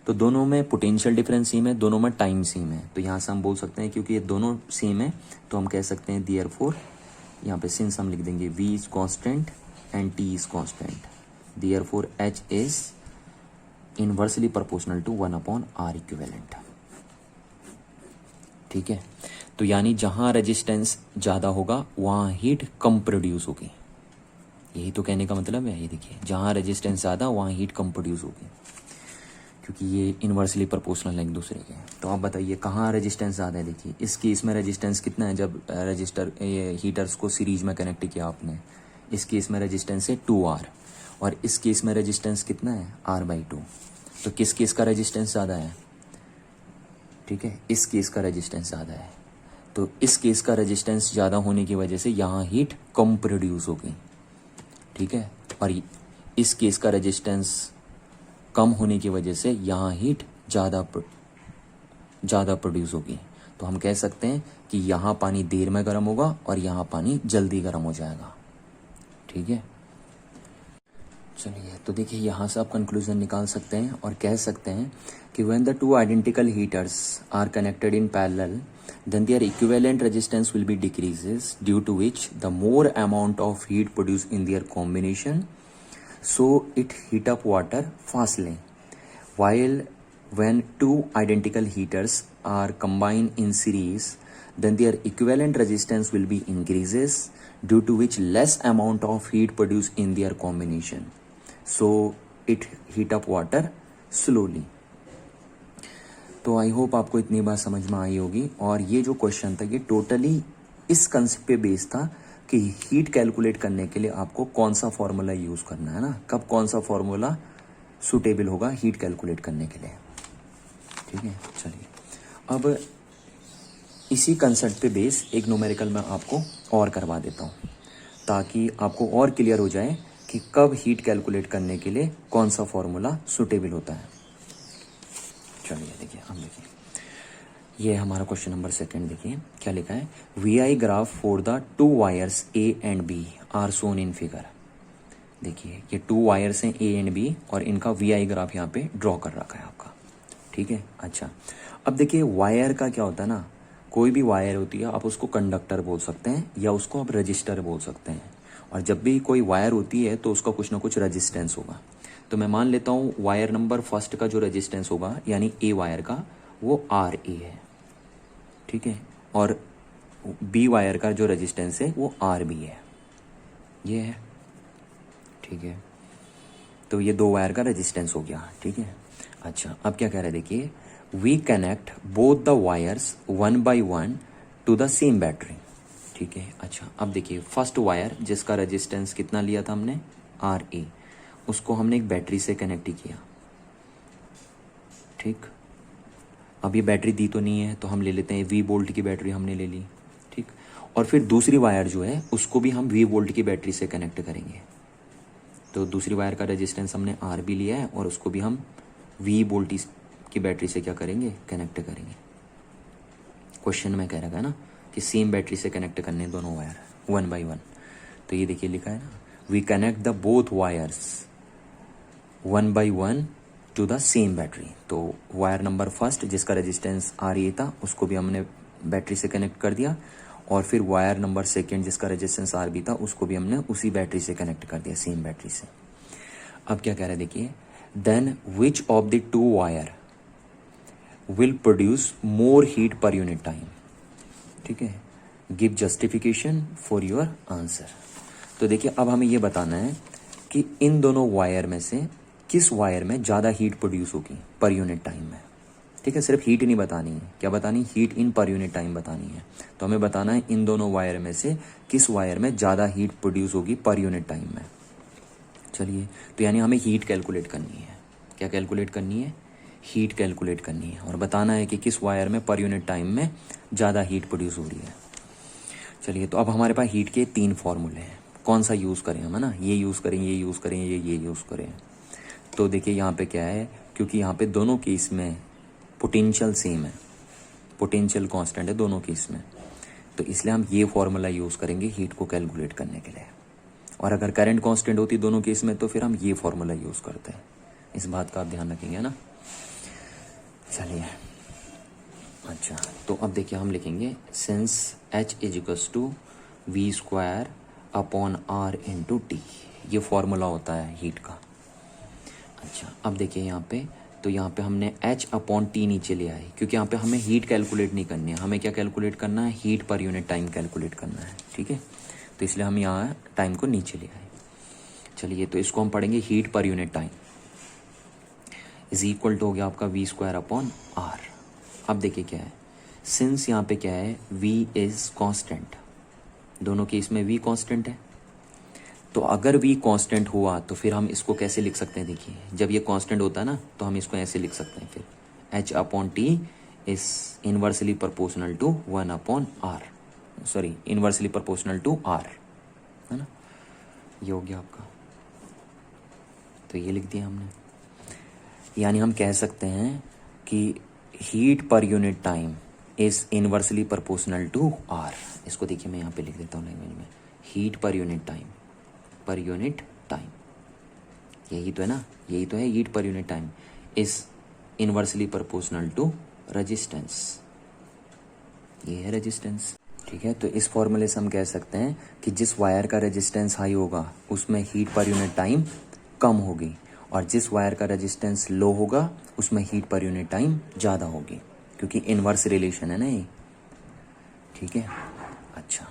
तो दोनों में पोटेंशियल डिफरेंस सेम है, दोनों में टाइम सेम है, तो यहाँ से हम बोल सकते हैं क्योंकि ये दोनों सेम है तो हम कह सकते हैं देयरफॉर, यहाँ पे सिंस हम लिख देंगे V is constant and T is constant, therefore H is inversely proportional to 1 upon R equivalent. ठीक है, तो यानी जहां रेजिस्टेंस ज़्यादा होगा वहां हीट कम प्रोड्यूस होगी, यही तो कहने का मतलब है। ये देखिए जहां रेजिस्टेंस ज़्यादा वहां हीट कम प्रोड्यूस होगी, क्योंकि ये इनवर्सली प्रोपोर्शनल है एक दूसरे के। तो आप बताइए कहाँ रेजिस्टेंस ज़्यादा है, देखिए इस केस में रेजिस्टेंस कितना है, जब ये हीटर्स को सीरीज में कनेक्ट किया आपने, इस केस में रेजिस्टेंस है 2R, और इस केस में रेजिस्टेंस कितना है R/2। तो किस केस का रेजिस्टेंस ज़्यादा है, ठीक है, इस केस का रेजिस्टेंस ज़्यादा है। तो इस केस का रेजिस्टेंस ज़्यादा होने की वजह से यहाँ हीट कम प्रोड्यूस होगी। ठीक है, और इस केस का रेजिस्टेंस कम होने की वजह से यहाँ हीट ज़्यादा प्रोड्यूस होगी। तो हम कह सकते हैं कि यहाँ पानी देर में गर्म होगा और यहाँ पानी जल्दी गर्म हो जाएगा। ठीक है, चलिए तो देखिए यहाँ से आप कंक्लूजन निकाल सकते हैं और कह सकते हैं कि when the two identical heaters are connected in parallel then their equivalent resistance will be decreases, due to which the more amount of heat produced in their combination, so it heat up water fastly. While when two identical heaters are combined in series, then their equivalent resistance will be increases, due to which less amount of heat produce in their combination, so it heat up water slowly. तो I hope आपको इतनी बात समझ में आई होगी। और ये जो क्वेश्चन था ये टोटली इस कंसेप्ट पे बेस्ड था कि हीट कैलकुलेट करने के लिए आपको कौन सा फॉर्मूला यूज करना है ना, कब कौन सा फॉर्मूला सुटेबल होगा हीट कैलकुलेट करने के लिए। ठीक है, चलिए अब इसी कंसेप्ट पे बेस एक न्यूमेरिकल मैं आपको और करवा देता हूँ ताकि आपको और क्लियर हो जाए कि कब हीट कैलकुलेट करने के लिए कौन सा फॉर्मूला सुटेबल होता है। चलिए देखिए, हम देखिए ये हमारा क्वेश्चन नंबर सेकंड। देखिए क्या लिखा है, V I graph for the two wires A and B are shown in figure. देखिए ये टू वायर्स हैं ए एंड बी और इनका वी आई ग्राफ यहाँ पे ड्रॉ कर रखा है आपका। ठीक है, अच्छा अब देखिए वायर का क्या होता है ना, कोई भी वायर होती है आप उसको कंडक्टर बोल सकते हैं या उसको आप रजिस्टर बोल सकते हैं। और जब भी कोई वायर होती है तो उसका कुछ ना कुछ रजिस्टेंस होगा। तो मैं मान लेता हूँ वायर नंबर फर्स्ट का जो रजिस्टेंस होगा यानी ए वायर का वो आर ए है। ठीक है, और बी वायर का जो रेजिस्टेंस है वो आर बी है, ये है। ठीक है, तो ये दो वायर का रेजिस्टेंस हो गया। ठीक है, अच्छा अब क्या कह रहे हैं, देखिए we connect both the wires one by one to the same battery. ठीक है, अच्छा अब देखिए फर्स्ट वायर जिसका रेजिस्टेंस कितना लिया था हमने आर ए, उसको हमने एक बैटरी से कनेक्ट ही किया। ठीक, अब ये बैटरी दी तो नहीं है तो हम ले लेते हैं वी वोल्ट की बैटरी हमने ले ली। ठीक, और फिर दूसरी वायर जो है उसको भी हम वी वोल्ट की बैटरी से कनेक्ट करेंगे। तो दूसरी वायर का रेजिस्टेंस हमने आर बी लिया है और उसको भी हम वी वोल्ट की बैटरी से क्या करेंगे, कनेक्ट करेंगे। क्वेश्चन में कह रहा है ना कि सेम बैटरी से कनेक्ट करने दोनों वायर वन बाई वन। तो ये देखिए लिखा है ना, we connect the both wires one by one to the same battery. तो वायर नंबर फर्स्ट जिसका रेजिस्टेंस आर ए था उसको भी हमने बैटरी से कनेक्ट कर दिया, और फिर वायर नंबर सेकेंड जिसका रेजिस्टेंस आर बी था उसको भी हमने उसी बैटरी से कनेक्ट कर दिया, सेम बैटरी से। अब क्या कह रहे हैं, देखिए then which of the two wire will produce more heat per unit time. ठीक है, give justification for your answer. तो देखिए अब हमें ये बताना है कि इन दोनों वायर में से किस वायर में ज़्यादा हीट प्रोड्यूस होगी पर यूनिट टाइम में। ठीक है, सिर्फ हीट ही नहीं बतानी है, क्या बतानी, heat in per unit time बतानी है। तो हमें बताना है इन दोनों वायर में से किस वायर में ज़्यादा हीट प्रोड्यूस होगी पर यूनिट टाइम में। चलिए, तो यानी हमें हीट कैलकुलेट करनी है। क्या कैलकुलेट करनी है, हीट कैलकुलेट करनी है और बताना है कि किस वायर में पर यूनिट टाइम में ज़्यादा हीट प्रोड्यूस हो रही है। चलिए, तो अब हमारे पास हीट के तीन फॉर्मूले हैं, कौन सा यूज़ करें हम, है ना, ये यूज़ करें, ये यूज़ करें, ये यूज़ करें। तो देखिए यहाँ पे क्या है, क्योंकि यहाँ पे दोनों केस में पोटेंशियल सेम है, पोटेंशियल कांस्टेंट है दोनों केस में, तो इसलिए हम ये फॉर्मूला यूज़ करेंगे हीट को कैलकुलेट करने के लिए। और अगर करंट कांस्टेंट होती दोनों केस में तो फिर हम ये फॉर्मूला यूज़ करते हैं। इस बात का आप ध्यान रखेंगे ना। चलिए, अच्छा तो अब देखिए हम लिखेंगे since H is equals to V square upon R into T, ये फॉर्मूला होता है हीट का। अच्छा अब देखिए यहाँ पे, तो यहाँ पे हमने H अपॉन टी नीचे लिया है क्योंकि यहाँ पे हमें हीट कैलकुलेट नहीं करनी है, हमें क्या कैलकुलेट करना है, heat per unit time calculate करना है। ठीक है, तो इसलिए हम यहाँ टाइम को नीचे लिया है। चलिए, तो इसको हम पढ़ेंगे heat per unit time is equal to हो गया आपका वी स्क्वायर अपॉन आर। अब देखिए क्या है, सिंस यहाँ पे क्या है, v इज कांस्टेंट, दोनों केस में v कांस्टेंट है, तो अगर v कांस्टेंट हुआ तो फिर हम इसको कैसे लिख सकते हैं, देखिए जब ये कांस्टेंट होता है ना तो हम इसको ऐसे लिख सकते हैं, फिर h upon T is inversely proportional to 1 upon R, sorry inversely proportional to r, है ना, ये हो गया आपका। तो ये लिख दिया हमने, यानी हम कह सकते हैं कि heat per unit time is inversely proportional to R. इसको देखिए मैं यहाँ पे लिख देता हूँ लैंग्वेज में, heat per unit time, per unit time, यही तो है ना, यही तो है heat per unit time is inversely proportional to resistance, ये है रेजिस्टेंस। ठीक है, तो इस फॉर्मूले से हम कह सकते हैं कि जिस वायर का रेजिस्टेंस हाई होगा उसमें हीट पर यूनिट टाइम कम होगी, और जिस वायर का रेजिस्टेंस लो होगा उसमें हीट पर यूनिट टाइम ज़्यादा होगी, क्योंकि इनवर्स रिलेशन है ना ये। ठीक है, अच्छा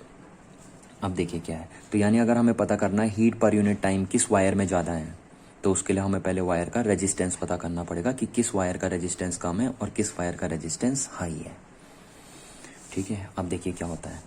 अब देखिए क्या है, तो यानी अगर हमें पता करना है हीट पर यूनिट टाइम किस वायर में ज़्यादा है, तो उसके लिए हमें पहले वायर का रेजिस्टेंस पता करना पड़ेगा कि किस वायर का रेजिस्टेंस कम है और किस वायर का रेजिस्टेंस हाई है। ठीक है, अब देखिए क्या होता है,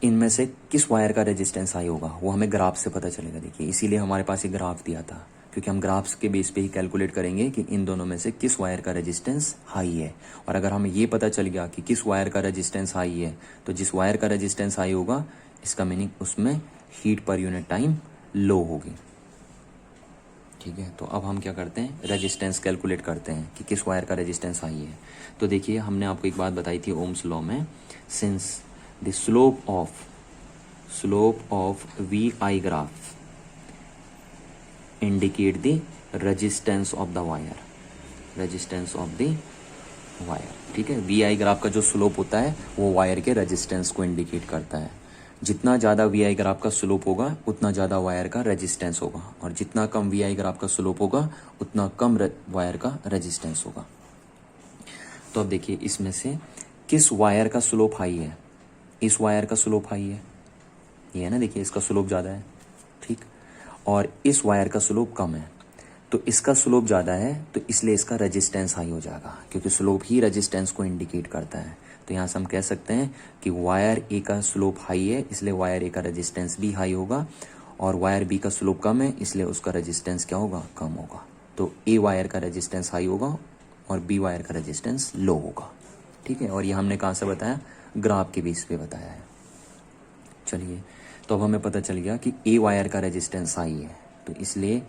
इनमें से किस वायर का रेजिस्टेंस हाई होगा वो हमें ग्राफ से पता चलेगा। देखिए इसीलिए हमारे पास ये ग्राफ दिया था, क्योंकि हम ग्राफ्स के बेस पे ही कैलकुलेट करेंगे कि इन दोनों में से किस वायर का रेजिस्टेंस हाई है। और अगर हमें ये पता चल गया कि किस वायर का रेजिस्टेंस हाई है, तो जिस वायर का रेजिस्टेंस हाई होगा इसका मीनिंग उसमें हीट पर यूनिट टाइम लो होगी। ठीक है, तो अब हम क्या करते हैं, रेजिस्टेंस कैलकुलेट करते हैं कि किस वायर का रेजिस्टेंस हाई है। तो देखिए हमने आपको एक बात बताई थी ओम्स लॉ में, since the slope of V I graph indicate the resistance of the wire. ठीक है, वी आई ग्राफ का जो स्लोप होता है वो वायर के रेजिस्टेंस को इंडिकेट करता है। जितना ज़्यादा वी आई ग्राफ का स्लोप होगा उतना ज़्यादा वायर का रेजिस्टेंस होगा, और जितना कम वी आई ग्राफ का स्लोप होगा उतना कम वायर का रेजिस्टेंस होगा। तो अब देखिए इसमें से किस वायर का स्लोप हाई है, इस वायर का स्लोप हाई है, ये है ना, देखिए इसका स्लोप ज़्यादा है। ठीक, और इस वायर का स्लोप कम है, तो इसका स्लोप ज़्यादा है तो इसलिए इसका रेजिस्टेंस हाई हो जाएगा, क्योंकि स्लोप ही रेजिस्टेंस को इंडिकेट करता है। तो यहाँ से हम कह सकते हैं कि वायर ए का स्लोप हाई है इसलिए वायर ए का रेजिस्टेंस भी हाई होगा, और वायर बी का स्लोप कम है इसलिए उसका रेजिस्टेंस क्या होगा, कम होगा। तो ए वायर का रेजिस्टेंस हाई होगा और बी वायर का रेजिस्टेंस लो होगा। ठीक है, और ये हमने कहाँ से बताया, ग्राफ के बेस पे बताया है। चलिए, तो अब हमें पता चल गया कि ए वायर का रेजिस्टेंस हाई है, तो इसलिए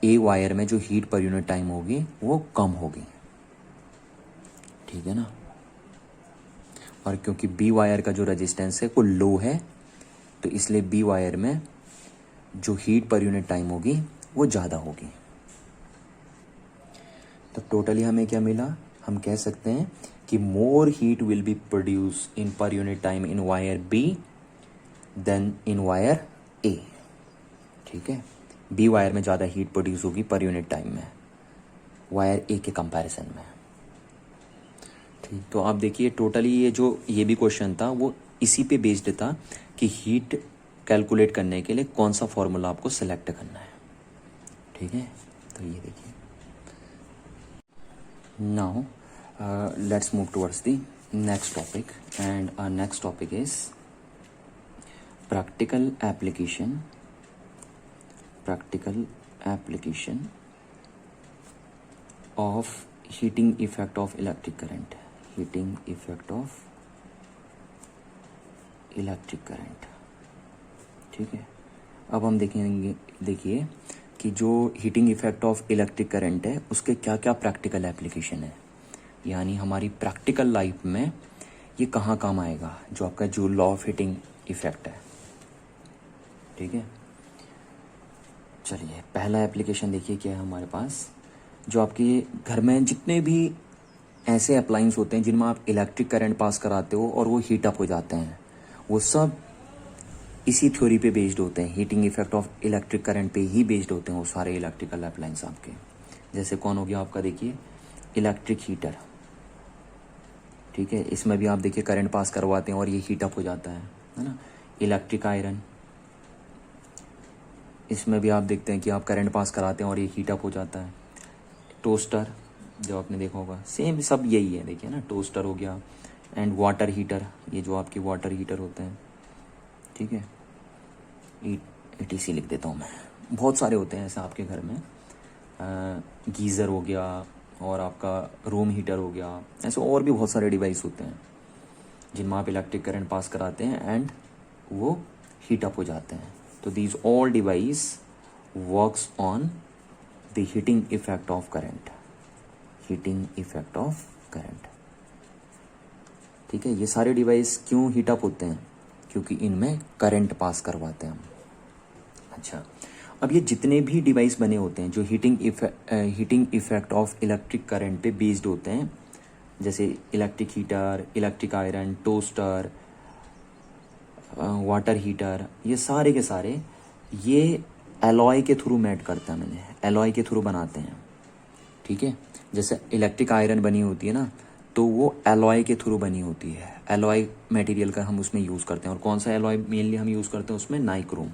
ए वायर में जो हीट पर यूनिट टाइम होगी वो कम होगी। ठीक है ना, और क्योंकि बी वायर का जो रेजिस्टेंस है वो लो है, तो इसलिए बी वायर में जो हीट पर यूनिट टाइम होगी वो ज़्यादा होगी। तो टोटली हमें क्या मिला, हम कह सकते हैं कि more heat will be produce in per unit time in wire B than in wire A. ठीक है, बी वायर में ज़्यादा हीट प्रोड्यूस होगी पर यूनिट टाइम में वायर ए के कंपैरिजन में। ठीक, तो आप देखिए टोटली ये भी क्वेश्चन था वो इसी पे बेस्ड था कि हीट कैलकुलेट करने के लिए कौन सा फॉर्मूला आपको सेलेक्ट करना है। ठीक है, तो ये देखिए, now let's move towards the next topic, and our next topic is practical application of heating effect of electric current, ठीक है, अब हम देखेंगे, देखिए कि जो heating effect of electric current है उसके क्या क्या प्रैक्टिकल एप्लीकेशन है, यानी हमारी प्रैक्टिकल लाइफ में ये कहाँ काम आएगा, जो आपका जो लॉ ऑफ हीटिंग इफेक्ट है। ठीक है, चलिए पहला एप्लीकेशन देखिए क्या है हमारे पास। जो आपके घर में जितने भी ऐसे अप्लाइंस होते हैं जिनमें आप इलेक्ट्रिक करंट पास कराते हो और वो हीट अप हो जाते हैं, वो सब इसी थ्योरी पे बेस्ड होते हैं, heating effect of electric current पे ही बेस्ड होते हैं वो सारे इलेक्ट्रिकल अप्लाइंस आपके। जैसे कौन हो गया आपका, देखिए इलेक्ट्रिक हीटर। ठीक है, इसमें भी आप देखिए करंट पास करवाते हैं और ये हीट अप हो जाता है ना। इलेक्ट्रिक आयरन, इसमें भी आप देखते हैं कि आप करंट पास कराते हैं और ये हीट अप हो जाता है। टोस्टर जो आपने देखा होगा, सेम सब यही है, देखिए ना, टोस्टर हो गया। एंड वाटर हीटर, ये जो आपके वाटर हीटर होते हैं। ठीक है, ETC लिख देता हूँ मैं, बहुत सारे होते हैं ऐसा आपके घर में। गीज़र हो गया और आपका रूम हीटर हो गया, ऐसे और भी बहुत सारे डिवाइस होते हैं जिनमें आप इलेक्ट्रिक करंट पास कराते हैं एंड वो हीट अप हो जाते हैं। तो these all device works on the heating effect of current, ठीक है, ये सारे डिवाइस क्यों हीट अप होते हैं, क्योंकि इनमें करंट पास करवाते हैं हम। अच्छा, अब ये जितने भी डिवाइस बने होते हैं जो heating effect of electric current पे बेस्ड होते हैं, जैसे electric heater, electric iron, toaster, water heater, ये सारे के सारे ये एलॉय के थ्रू मेड करते हैं, मैंने एलॉय के थ्रू बनाते हैं। ठीक है, जैसे इलेक्ट्रिक आयरन बनी होती है ना, तो वो एलॉय के थ्रू बनी होती है। एलॉय मटेरियल का हम उसमें यूज़ करते हैं। और कौन सा एलॉय मेनली हम यूज़ करते हैं उसमें? नाइक्रोम।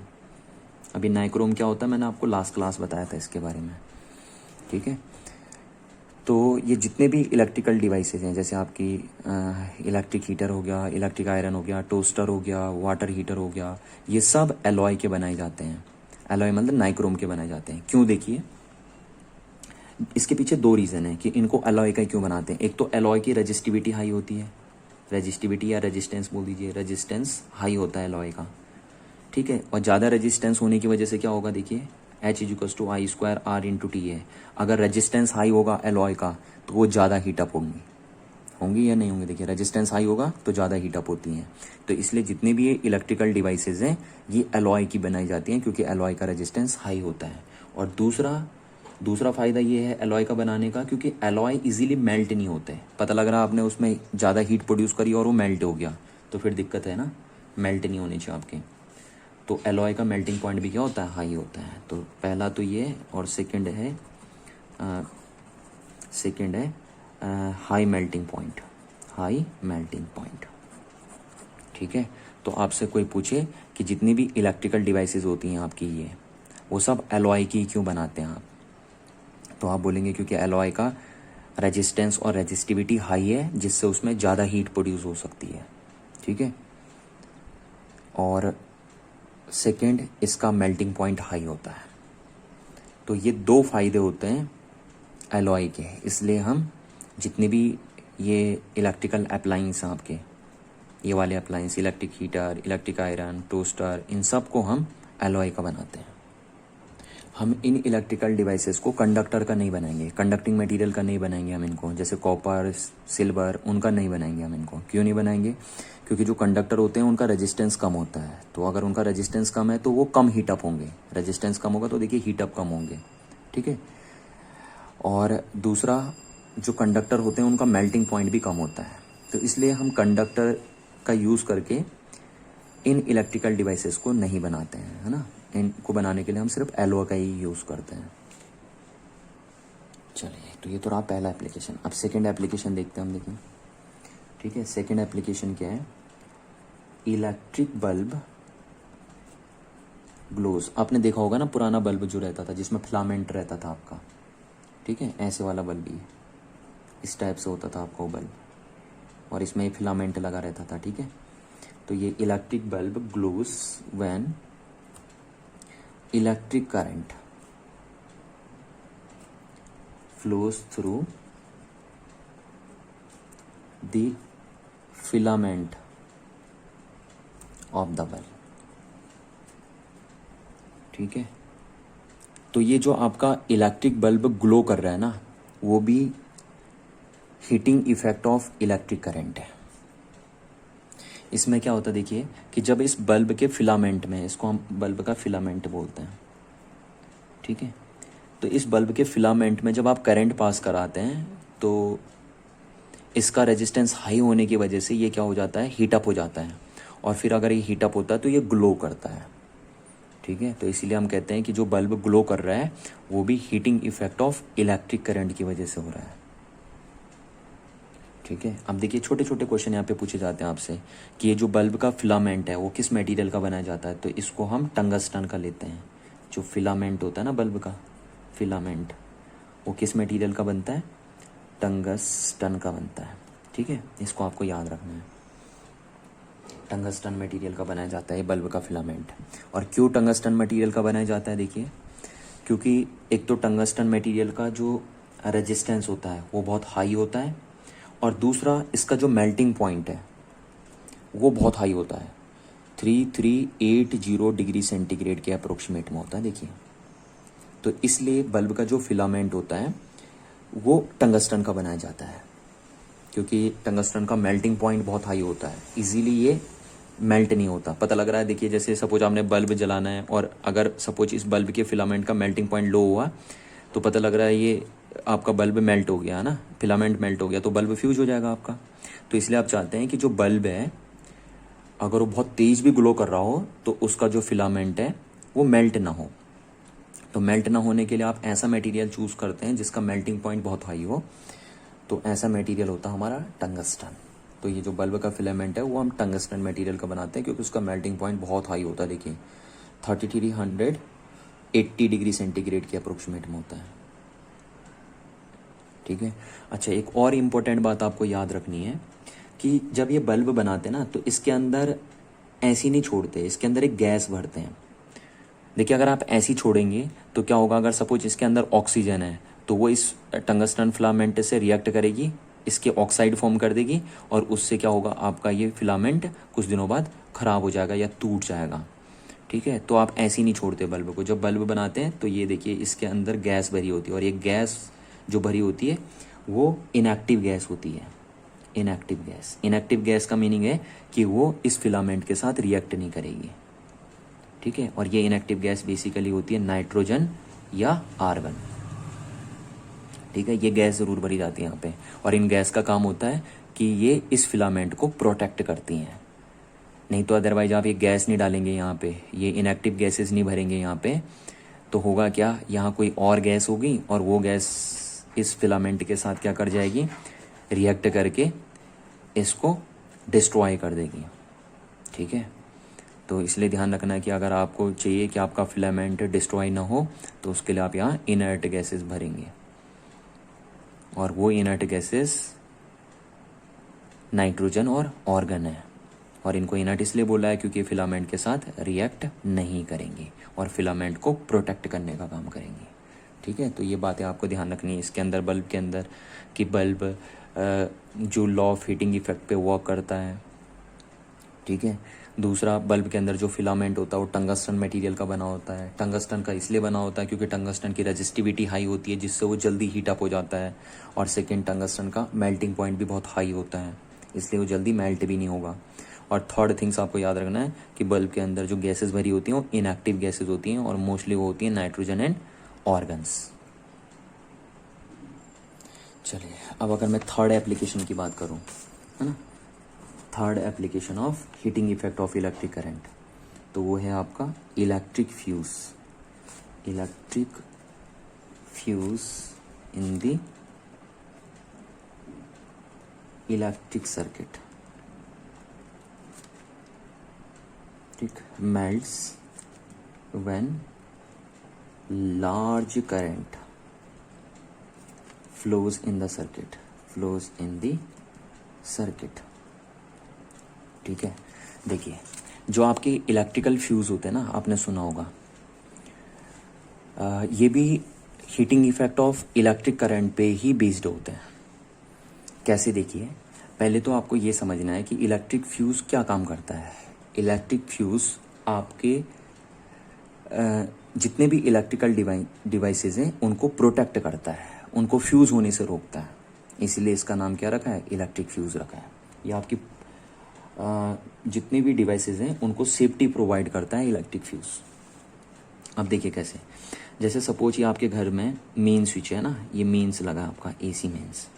अभी नाइक्रोम क्या होता है मैंने आपको लास्ट क्लास बताया था इसके बारे में, ठीक है। तो ये जितने भी इलेक्ट्रिकल डिवाइसेस हैं, जैसे आपकी इलेक्ट्रिक हीटर हो गया, इलेक्ट्रिक आयरन हो गया, टोस्टर हो गया, वाटर हीटर हो गया, ये सब एलॉय के बनाए जाते हैं। एलॉय मतलब नाइक्रोम के बनाए जाते हैं। क्यों? देखिए, इसके पीछे दो रीज़न है कि इनको एलॉय का क्यों बनाते हैं। एक तो एलॉय की रेजिस्टिविटी हाई होती है, रेजिस्टिविटी या रेजिस्टेंस बोल दीजिए, रेजिस्टेंस हाई होता है एलॉय का, ठीक है। और ज़्यादा रेजिस्टेंस होने की वजह से क्या होगा? देखिए, H=I²R/T है। अगर रेजिस्टेंस हाई होगा एलॉय का तो वो ज़्यादा हीटअप होंगी या नहीं होंगी? देखिए, रेजिस्टेंस हाई होगा तो ज़्यादा हीटअप होती हैं। तो इसलिए जितने भी ये इलेक्ट्रिकल डिवाइसेस हैं ये एलॉय की बनाई जाती हैं, क्योंकि एलॉय का रेजिस्टेंस हाई होता है। और दूसरा फ़ायदा ये है एलॉय का बनाने का, क्योंकि एलॉय इजीली मेल्ट नहीं होते। पता लग रहा है आपने उसमें ज़्यादा हीट प्रोड्यूस करी और वो मेल्ट हो गया, तो फिर दिक्कत है ना, मेल्ट नहीं होने चाहिए आपके। तो एलॉय का मेल्टिंग पॉइंट भी क्या होता है? हाई होता है। तो पहला तो ये, और सेकंड है हाई मेल्टिंग पॉइंट, ठीक है। तो आपसे कोई पूछे कि जितनी भी इलेक्ट्रिकल डिवाइसेस होती हैं आपकी, ये वो सब एलॉय की क्यों बनाते हैं आप, तो आप बोलेंगे क्योंकि एलॉय का रेजिस्टेंस और रेजिस्टिविटी हाई है, जिससे उसमें ज़्यादा हीट प्रोड्यूस हो सकती है, ठीक है। और सेकंड, इसका मेल्टिंग पॉइंट हाई होता है। तो ये दो फायदे होते हैं एलॉय के। इसलिए हम जितने भी ये इलेक्ट्रिकल अप्लाइंस हैं आपके, ये वाले appliances, electric heater, electric iron, toaster, इन सब को हम एलॉय का बनाते हैं। हम इन इलेक्ट्रिकल डिवाइसेस को कंडक्टर का नहीं बनाएंगे, कंडक्टिंग मटेरियल का नहीं बनाएंगे हम इनको, जैसे कॉपर, सिल्वर, उनका नहीं बनाएंगे हम इनको। क्यों नहीं बनाएंगे? क्योंकि जो कंडक्टर होते हैं उनका रेजिस्टेंस कम होता है। तो अगर उनका रेजिस्टेंस कम है तो वो कम हीटअप होंगे। रेजिस्टेंस कम होगा तो देखिए हीटअप कम होंगे, ठीक है। और दूसरा, जो कंडक्टर होते हैं उनका मेल्टिंग पॉइंट भी कम होता है। तो इसलिए हम कंडक्टर का यूज़ करके इन इलेक्ट्रिकल डिवाइसेस को नहीं बनाते हैं, है ना। इनको बनाने के लिए हम सिर्फ एलॉय का ही यूज़ करते हैं। चलिए, तो ये तो रहा पहला एप्लीकेशन। अब सेकंड एप्लीकेशन देखते हैं हम, देखिए, ठीक है। सेकंड एप्लीकेशन क्या है? Electric bulb glows. आपने देखा होगा ना पुराना बल्ब जो रहता था जिसमें फिलामेंट रहता था आपका, ठीक है, ऐसे वाला बल्ब ही इस टाइप से होता था आपका वो बल्ब, और इसमें फिलामेंट लगा रहता था, ठीक है। तो ये electric bulb glows when electric current flows through the filament of the bulb, ठीक है। तो ये जो आपका इलेक्ट्रिक बल्ब ग्लो कर रहा है ना, वो भी heating effect of electric current है। इसमें क्या होता है देखिए, कि जब इस बल्ब के फिलामेंट में, इसको हम बल्ब का फिलामेंट बोलते हैं, ठीक है। तो इस बल्ब के फिलामेंट में जब आप करंट पास कराते हैं तो इसका रेजिस्टेंस हाई होने की वजह से ये क्या हो जाता है? हीटअप हो जाता है। और फिर अगर ये हीटअप होता है तो ये ग्लो करता है, ठीक है। तो इसीलिए हम कहते हैं कि जो बल्ब ग्लो कर रहा है वो भी heating effect of electric current की वजह से हो रहा है, ठीक है। अब देखिए, छोटे छोटे क्वेश्चन यहाँ पे पूछे जाते हैं आपसे कि ये जो बल्ब का फिलामेंट है वो किस मटेरियल का बनाया जाता है। तो इसको हम टंगस्टन का लेते हैं। जो फिलामेंट होता है ना बल्ब का फिलामेंट, वो किस मटेरियल का बनता है? टंगस्टन का बनता है, ठीक है। इसको आपको याद रखना है, टंगस्टन मटेरियल का बनाया जाता है बल्ब का फिलामेंट। और क्यों टंगस्टन मटेरियल का बनाया जाता है? देखिए, क्योंकि एक तो टंगस्टन मटेरियल का जो रेजिस्टेंस होता है वो बहुत हाई होता है, और दूसरा इसका जो मेल्टिंग पॉइंट है वो बहुत हाई होता है, 3380 डिग्री सेंटीग्रेड के अप्रोक्सीमेट में होता है, देखिए। तो इसलिए बल्ब का जो फिलामेंट होता है वो टंगस्टन का बनाया जाता है, क्योंकि टंगस्टन का मेल्टिंग पॉइंट बहुत हाई होता है, इजीली ये मेल्ट नहीं होता। पता लग रहा है, देखिए, जैसे सपोज आपने बल्ब जलाना है और अगर सपोज इस बल्ब के फिलामेंट का मेल्टिंग पॉइंट लो हुआ तो पता लग रहा है ये आपका बल्ब मेल्ट हो गया, है ना, फिलामेंट मेल्ट हो गया, तो बल्ब फ्यूज हो जाएगा आपका। तो इसलिए आप चाहते हैं कि जो बल्ब है अगर वो बहुत तेज भी ग्लो कर रहा हो तो उसका जो फिलामेंट है वो मेल्ट ना हो। तो मेल्ट ना होने के लिए आप ऐसा मटेरियल चूज़ करते हैं जिसका मेल्टिंग पॉइंट बहुत हाई हो। तो ऐसा मटेरियल होता हमारा टंगस्टन। तो ये जो बल्ब का फिलामेंट है वो हम टंगस्टन मटेरियल का बनाते हैं क्योंकि उसका मेल्टिंग पॉइंट बहुत हाई होता है। देखिए 3380 डिग्री सेंटीग्रेड के अप्रोक्सीमेट में होता है। ठीक है। अच्छा, एक और इम्पोर्टेंट बात आपको याद रखनी है कि जब ये बल्ब बनाते हैं ना तो इसके अंदर ऐसी नहीं छोड़ते, इसके अंदर एक गैस भरते हैं। देखिए अगर आप ऐसी छोड़ेंगे तो क्या होगा, अगर सपोज इसके अंदर ऑक्सीजन है तो वो इस टंगस्टन फिलामेंट से रिएक्ट करेगी, इसके ऑक्साइड फॉर्म कर देगी और उससे क्या होगा, आपका ये फिलामेंट कुछ दिनों बाद ख़राब हो जाएगा या टूट जाएगा। ठीक है। तो आप ऐसे ही नहीं छोड़ते बल्ब को। जब बल्ब बनाते हैं तो ये देखिए इसके अंदर गैस भरी होती है और ये गैस जो भरी होती है वो इनएक्टिव गैस होती है। इनएक्टिव गैस, इनएक्टिव गैस का मीनिंग है कि वो इस फिलामेंट के साथ रिएक्ट नहीं करेगी। ठीक है। और ये इनएक्टिव गैस बेसिकली होती है नाइट्रोजन या आर्गन। ठीक है। ये गैस ज़रूर भरी जाती है यहाँ पे और इन गैस का काम होता है कि ये इस फिलामेंट को प्रोटेक्ट करती हैं। नहीं तो अदरवाइज आप ये गैस नहीं डालेंगे यहाँ पे, ये इनएक्टिव गैसेस नहीं भरेंगे यहाँ पे, तो होगा क्या, यहाँ कोई और गैस होगी और वो गैस इस फिलामेंट के साथ क्या कर जाएगी, रिएक्ट करके इसको डिस्ट्रॉय कर देगी। ठीक है। तो इसलिए ध्यान रखना है कि अगर आपको चाहिए कि आपका फिलामेंट डिस्ट्रॉय ना हो तो उसके लिए आप यहाँ इनर्ट गैसेस भरेंगे और वो इनर्ट गैसेस नाइट्रोजन और ऑर्गन है। और इनको इनर्ट इसलिए बोला है क्योंकि फिलामेंट के साथ रिएक्ट नहीं करेंगे और फिलामेंट को प्रोटेक्ट करने का काम करेंगे। ठीक है। तो ये बातें आपको ध्यान रखनी है इसके अंदर, बल्ब के अंदर, कि बल्ब जो लॉ ऑफ हीटिंग इफेक्ट पे वर्क करता है। ठीक है। दूसरा, बल्ब के अंदर जो फिलामेंट होता है वो टंगस्टन मटेरियल का बना होता है। टंगस्टन का इसलिए बना होता है क्योंकि टंगस्टन की रेजिस्टिविटी हाई होती है जिससे वो जल्दी हीट अप हो जाता है। और सेकेंड, टंगस्टन का मेल्टिंग पॉइंट भी बहुत हाई होता है इसलिए वो जल्दी मेल्ट भी नहीं होगा। और थर्ड थिंग्स आपको याद रखना है कि बल्ब के अंदर जो गैसेस भरी होती हैं वो इनएक्टिव गैसेस होती हैं और मोस्टली वो होती हैं नाइट्रोजन एंड ऑर्गन्स। चलिए अब अगर मैं थर्ड एप्लीकेशन की बात करूं, है ना, third application of heating effect of electric current, तो वो है आपका electric fuse. Electric fuse in the electric circuit. ठीक, melts when large current flows in the circuit, flows in the circuit। ठीक है। देखिए जो आपके इलेक्ट्रिकल फ्यूज होते हैं ना, आपने सुना होगा, ये भी heating effect of electric current पे ही बेस्ड होते हैं। कैसे, देखिए पहले तो आपको ये समझना है कि इलेक्ट्रिक फ्यूज क्या काम करता है। इलेक्ट्रिक फ्यूज आपके जितने भी इलेक्ट्रिकल डिवाइसेस हैं उनको प्रोटेक्ट करता है, उनको फ्यूज होने से रोकता है, इसीलिए इसका नाम क्या रखा है, इलेक्ट्रिक फ्यूज रखा है। ये आपकी जितने भी डिवाइसेस हैं उनको सेफ्टी प्रोवाइड करता है इलेक्ट्रिक फ्यूज। अब देखिए कैसे, जैसे सपोज ये आपके घर में मेन स्विच है ना, ये मेन्स लगा आपका एसी मेन्स।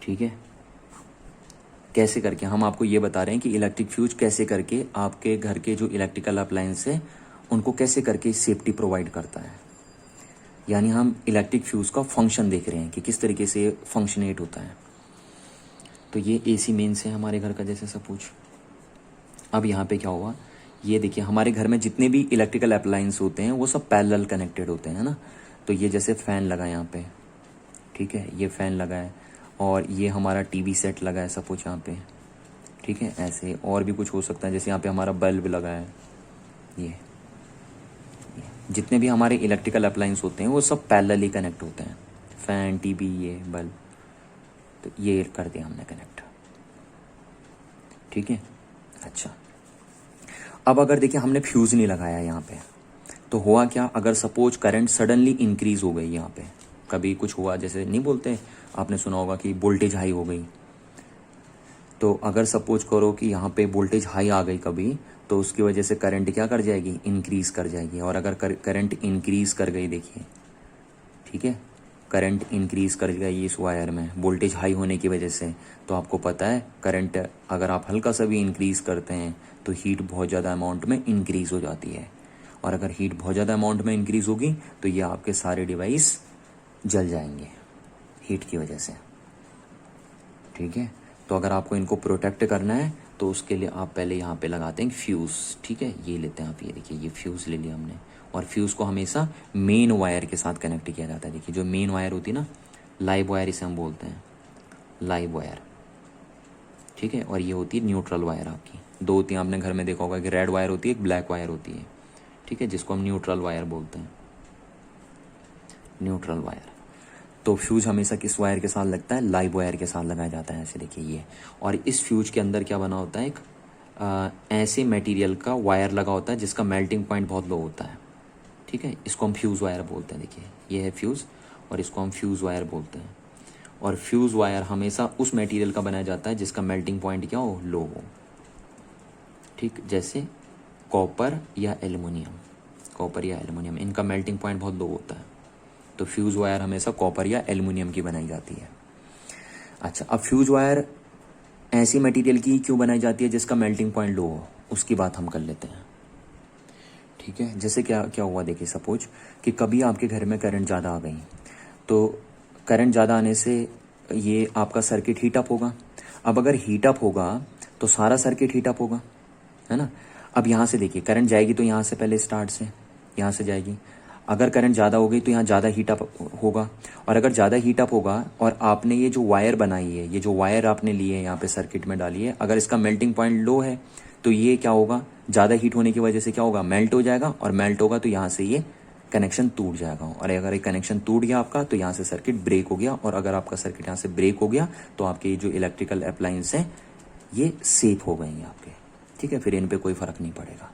ठीक है। कैसे करके, हम आपको ये बता रहे हैं कि इलेक्ट्रिक फ्यूज कैसे करके आपके घर के जो इलेक्ट्रिकल अप्लायंस है उनको कैसे करके सेफ्टी प्रोवाइड करता है। यानी हम इलेक्ट्रिक फ्यूज का फंक्शन देख रहे हैं कि किस तरीके से फंक्शनेट होता है। तो ये एसी मेन्स है हमारे घर का, जैसे सपोज। अब यहाँ पे क्या हुआ, ये देखिए हमारे घर में जितने भी इलेक्ट्रिकल अप्लायंस होते हैं वो सब पैरेलल कनेक्टेड होते हैं ना। तो ये जैसे फैन लगा यहाँ पे, ठीक है, ये फैन लगा है और ये हमारा टीवी सेट लगा है सपोज यहाँ पे। ठीक है। ऐसे और भी कुछ हो सकता है, जैसे यहाँ पे हमारा बल्ब लगा है। ये जितने भी हमारे इलेक्ट्रिकल अप्लायंस होते हैं वो सब पैरेलली कनेक्ट होते हैं, फैन, टीवी, ये बल्ब। तो ये कर दिया हमने कनेक्ट। ठीक है। अच्छा, अब अगर देखिए हमने फ्यूज नहीं लगाया यहाँ पे तो हुआ क्या, अगर सपोज करंट सडनली इंक्रीज हो गई, यहाँ पे कभी कुछ हुआ, जैसे नहीं बोलते, आपने सुना होगा कि वोल्टेज हाई हो गई। तो अगर सपोज करो कि यहाँ पे वोल्टेज हाई आ गई कभी, तो उसकी वजह से करंट क्या कर जाएगी, इंक्रीज कर जाएगी। और अगर करंट इंक्रीज कर गई, देखिए, ठीक है, करंट इंक्रीज कर गई इस वायर में वोल्टेज हाई होने की वजह से, तो आपको पता है करंट अगर आप हल्का सा भी इंक्रीज करते हैं तो हीट बहुत ज़्यादा अमाउंट में इंक्रीज हो जाती है। और अगर हीट बहुत ज़्यादा अमाउंट में इंक्रीज होगी तो ये आपके सारे डिवाइस जल जाएंगे, हीट की वजह से। ठीक है, तो अगर आपको इनको प्रोटेक्ट करना है तो उसके लिए आप पहले यहाँ पे लगाते हैं फ्यूज़। ठीक है, ये लेते हैं आप, ये देखिए ये फ्यूज़ ले लिया हमने, और फ्यूज़ को हमेशा मेन वायर के साथ कनेक्ट किया जाता है। देखिए जो मेन वायर होती है ना, लाइव वायर इसे हम बोलते हैं, लाइव वायर। ठीक है, और ये होती है न्यूट्रल वायर आपकी। दो होती हैं, आपने घर में देखा होगा कि रेड वायर होती है, एक ब्लैक वायर होती है। ठीक है, जिसको हम न्यूट्रल वायर बोलते हैं, न्यूट्रल वायर। तो फ्यूज हमेशा किस वायर के साथ लगता है, लाइव वायर के साथ लगाया जाता है। ऐसे देखिए ये, और इस फ्यूज के अंदर क्या बना होता है, एक ऐसे मटेरियल का वायर लगा होता है जिसका मेल्टिंग पॉइंट बहुत लो होता है। ठीक है, इसको हम फ्यूज़ वायर बोलते हैं। देखिए ये है फ्यूज़, और इसको हम फ्यूज़ वायर बोलते हैं। और फ्यूज़ वायर हमेशा उस मटेरियल का बनाया जाता है जिसका मेल्टिंग पॉइंट क्या हो, लो हो। ठीक, जैसे कॉपर या एल्युमिनियम, कॉपर या एल्युमिनियम, इनका मेल्टिंग पॉइंट बहुत लो होता है, तो फ्यूज़ वायर हमेशा कॉपर या एल्युमिनियम की बनाई जाती है। अच्छा, अब फ्यूज़ वायर ऐसी मटेरियल की क्यों बनाई जाती है जिसका मेल्टिंग पॉइंट लो हो, उसकी बात हम कर लेते हैं। ठीक है, जैसे क्या क्या हुआ, देखिए सपोज कि कभी आपके घर में करंट ज़्यादा आ गई, तो करंट ज़्यादा आने से ये आपका सर्किट हीटअप होगा। अब अगर हीटअप होगा तो सारा सर्किट हीटअप होगा, है ना। अब यहाँ से देखिए करंट जाएगी तो यहाँ से पहले स्टार्ट से यहाँ से जाएगी। अगर करंट ज़्यादा हो गई तो यहाँ ज़्यादा हीटअप होगा, और अगर ज़्यादा हीटअप होगा और आपने ये जो वायर बनाई है, ये जो वायर आपने लिए है यहाँ पे सर्किट में डाली है, अगर इसका मेल्टिंग पॉइंट लो है तो ये क्या होगा, ज़्यादा हीट होने की वजह से क्या होगा, मेल्ट हो जाएगा, और मेल्ट होगा तो यहाँ से ये कनेक्शन टूट जाएगा। और अगर ये कनेक्शन टूट गया आपका तो यहाँ से सर्किट ब्रेक हो गया, और अगर आपका सर्किट यहाँ से ब्रेक हो गया तो आपके ये जो इलेक्ट्रिकल अप्लायंस हैं ये सेफ हो गए आपके। ठीक है, फिर इन पे कोई फ़र्क नहीं पड़ेगा।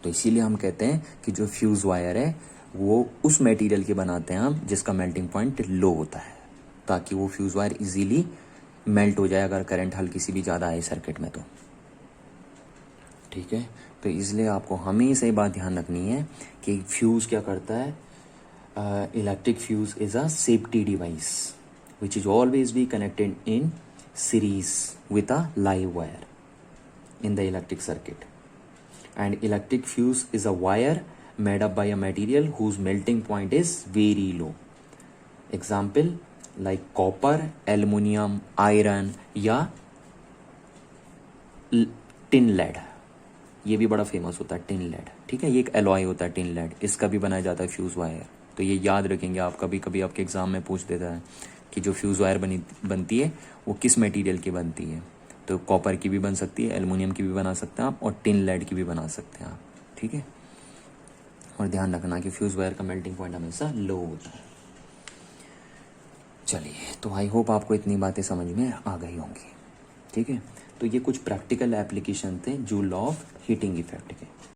तो इसीलिए हम कहते हैं कि जो फ्यूज़ वायर है वो उस मटेरियल के बनाते हैं हम जिसका मेल्टिंग पॉइंट लो होता है, ताकि वो फ्यूज़ वायर इजीली मेल्ट हो जाए अगर करंट हल्की सी भी ज़्यादा आए सर्किट में तो। ठीक है, तो इसलिए आपको हमेशा ये बात ध्यान रखनी है कि फ्यूज़ क्या करता है, electric fuse is a safety device which is always be connected in series with a live wire in the electric circuit. And electric fuse is a wire made up by a material whose melting point is very low. Example like copper, aluminium, iron या tin lead, ये भी बड़ा famous होता है tin lead. ठीक है, ये एक एलॉय होता है टिन लेड, इसका भी बनाया जाता है फ्यूज़ वायर। तो ये याद रखेंगे आप, कभी कभी आपके एग्जाम में पूछ देता है कि जो फ्यूज़ वायर बनती है वो किस मटेरियल की बनती है। तो कॉपर की भी बन सकती है, एल्युमिनियम की भी बना सकते हैं आप, और टिन लेड की भी बना सकते हैं आप। ठीक है, और ध्यान रखना कि फ्यूज़ वायर का मेल्टिंग पॉइंट हमेशा लो होता है। चलिए, तो आई होप आपको इतनी बातें समझ में आ गई होंगी। ठीक है, तो ये कुछ प्रैक्टिकल एप्लीकेशन थे joule law of heating effect के।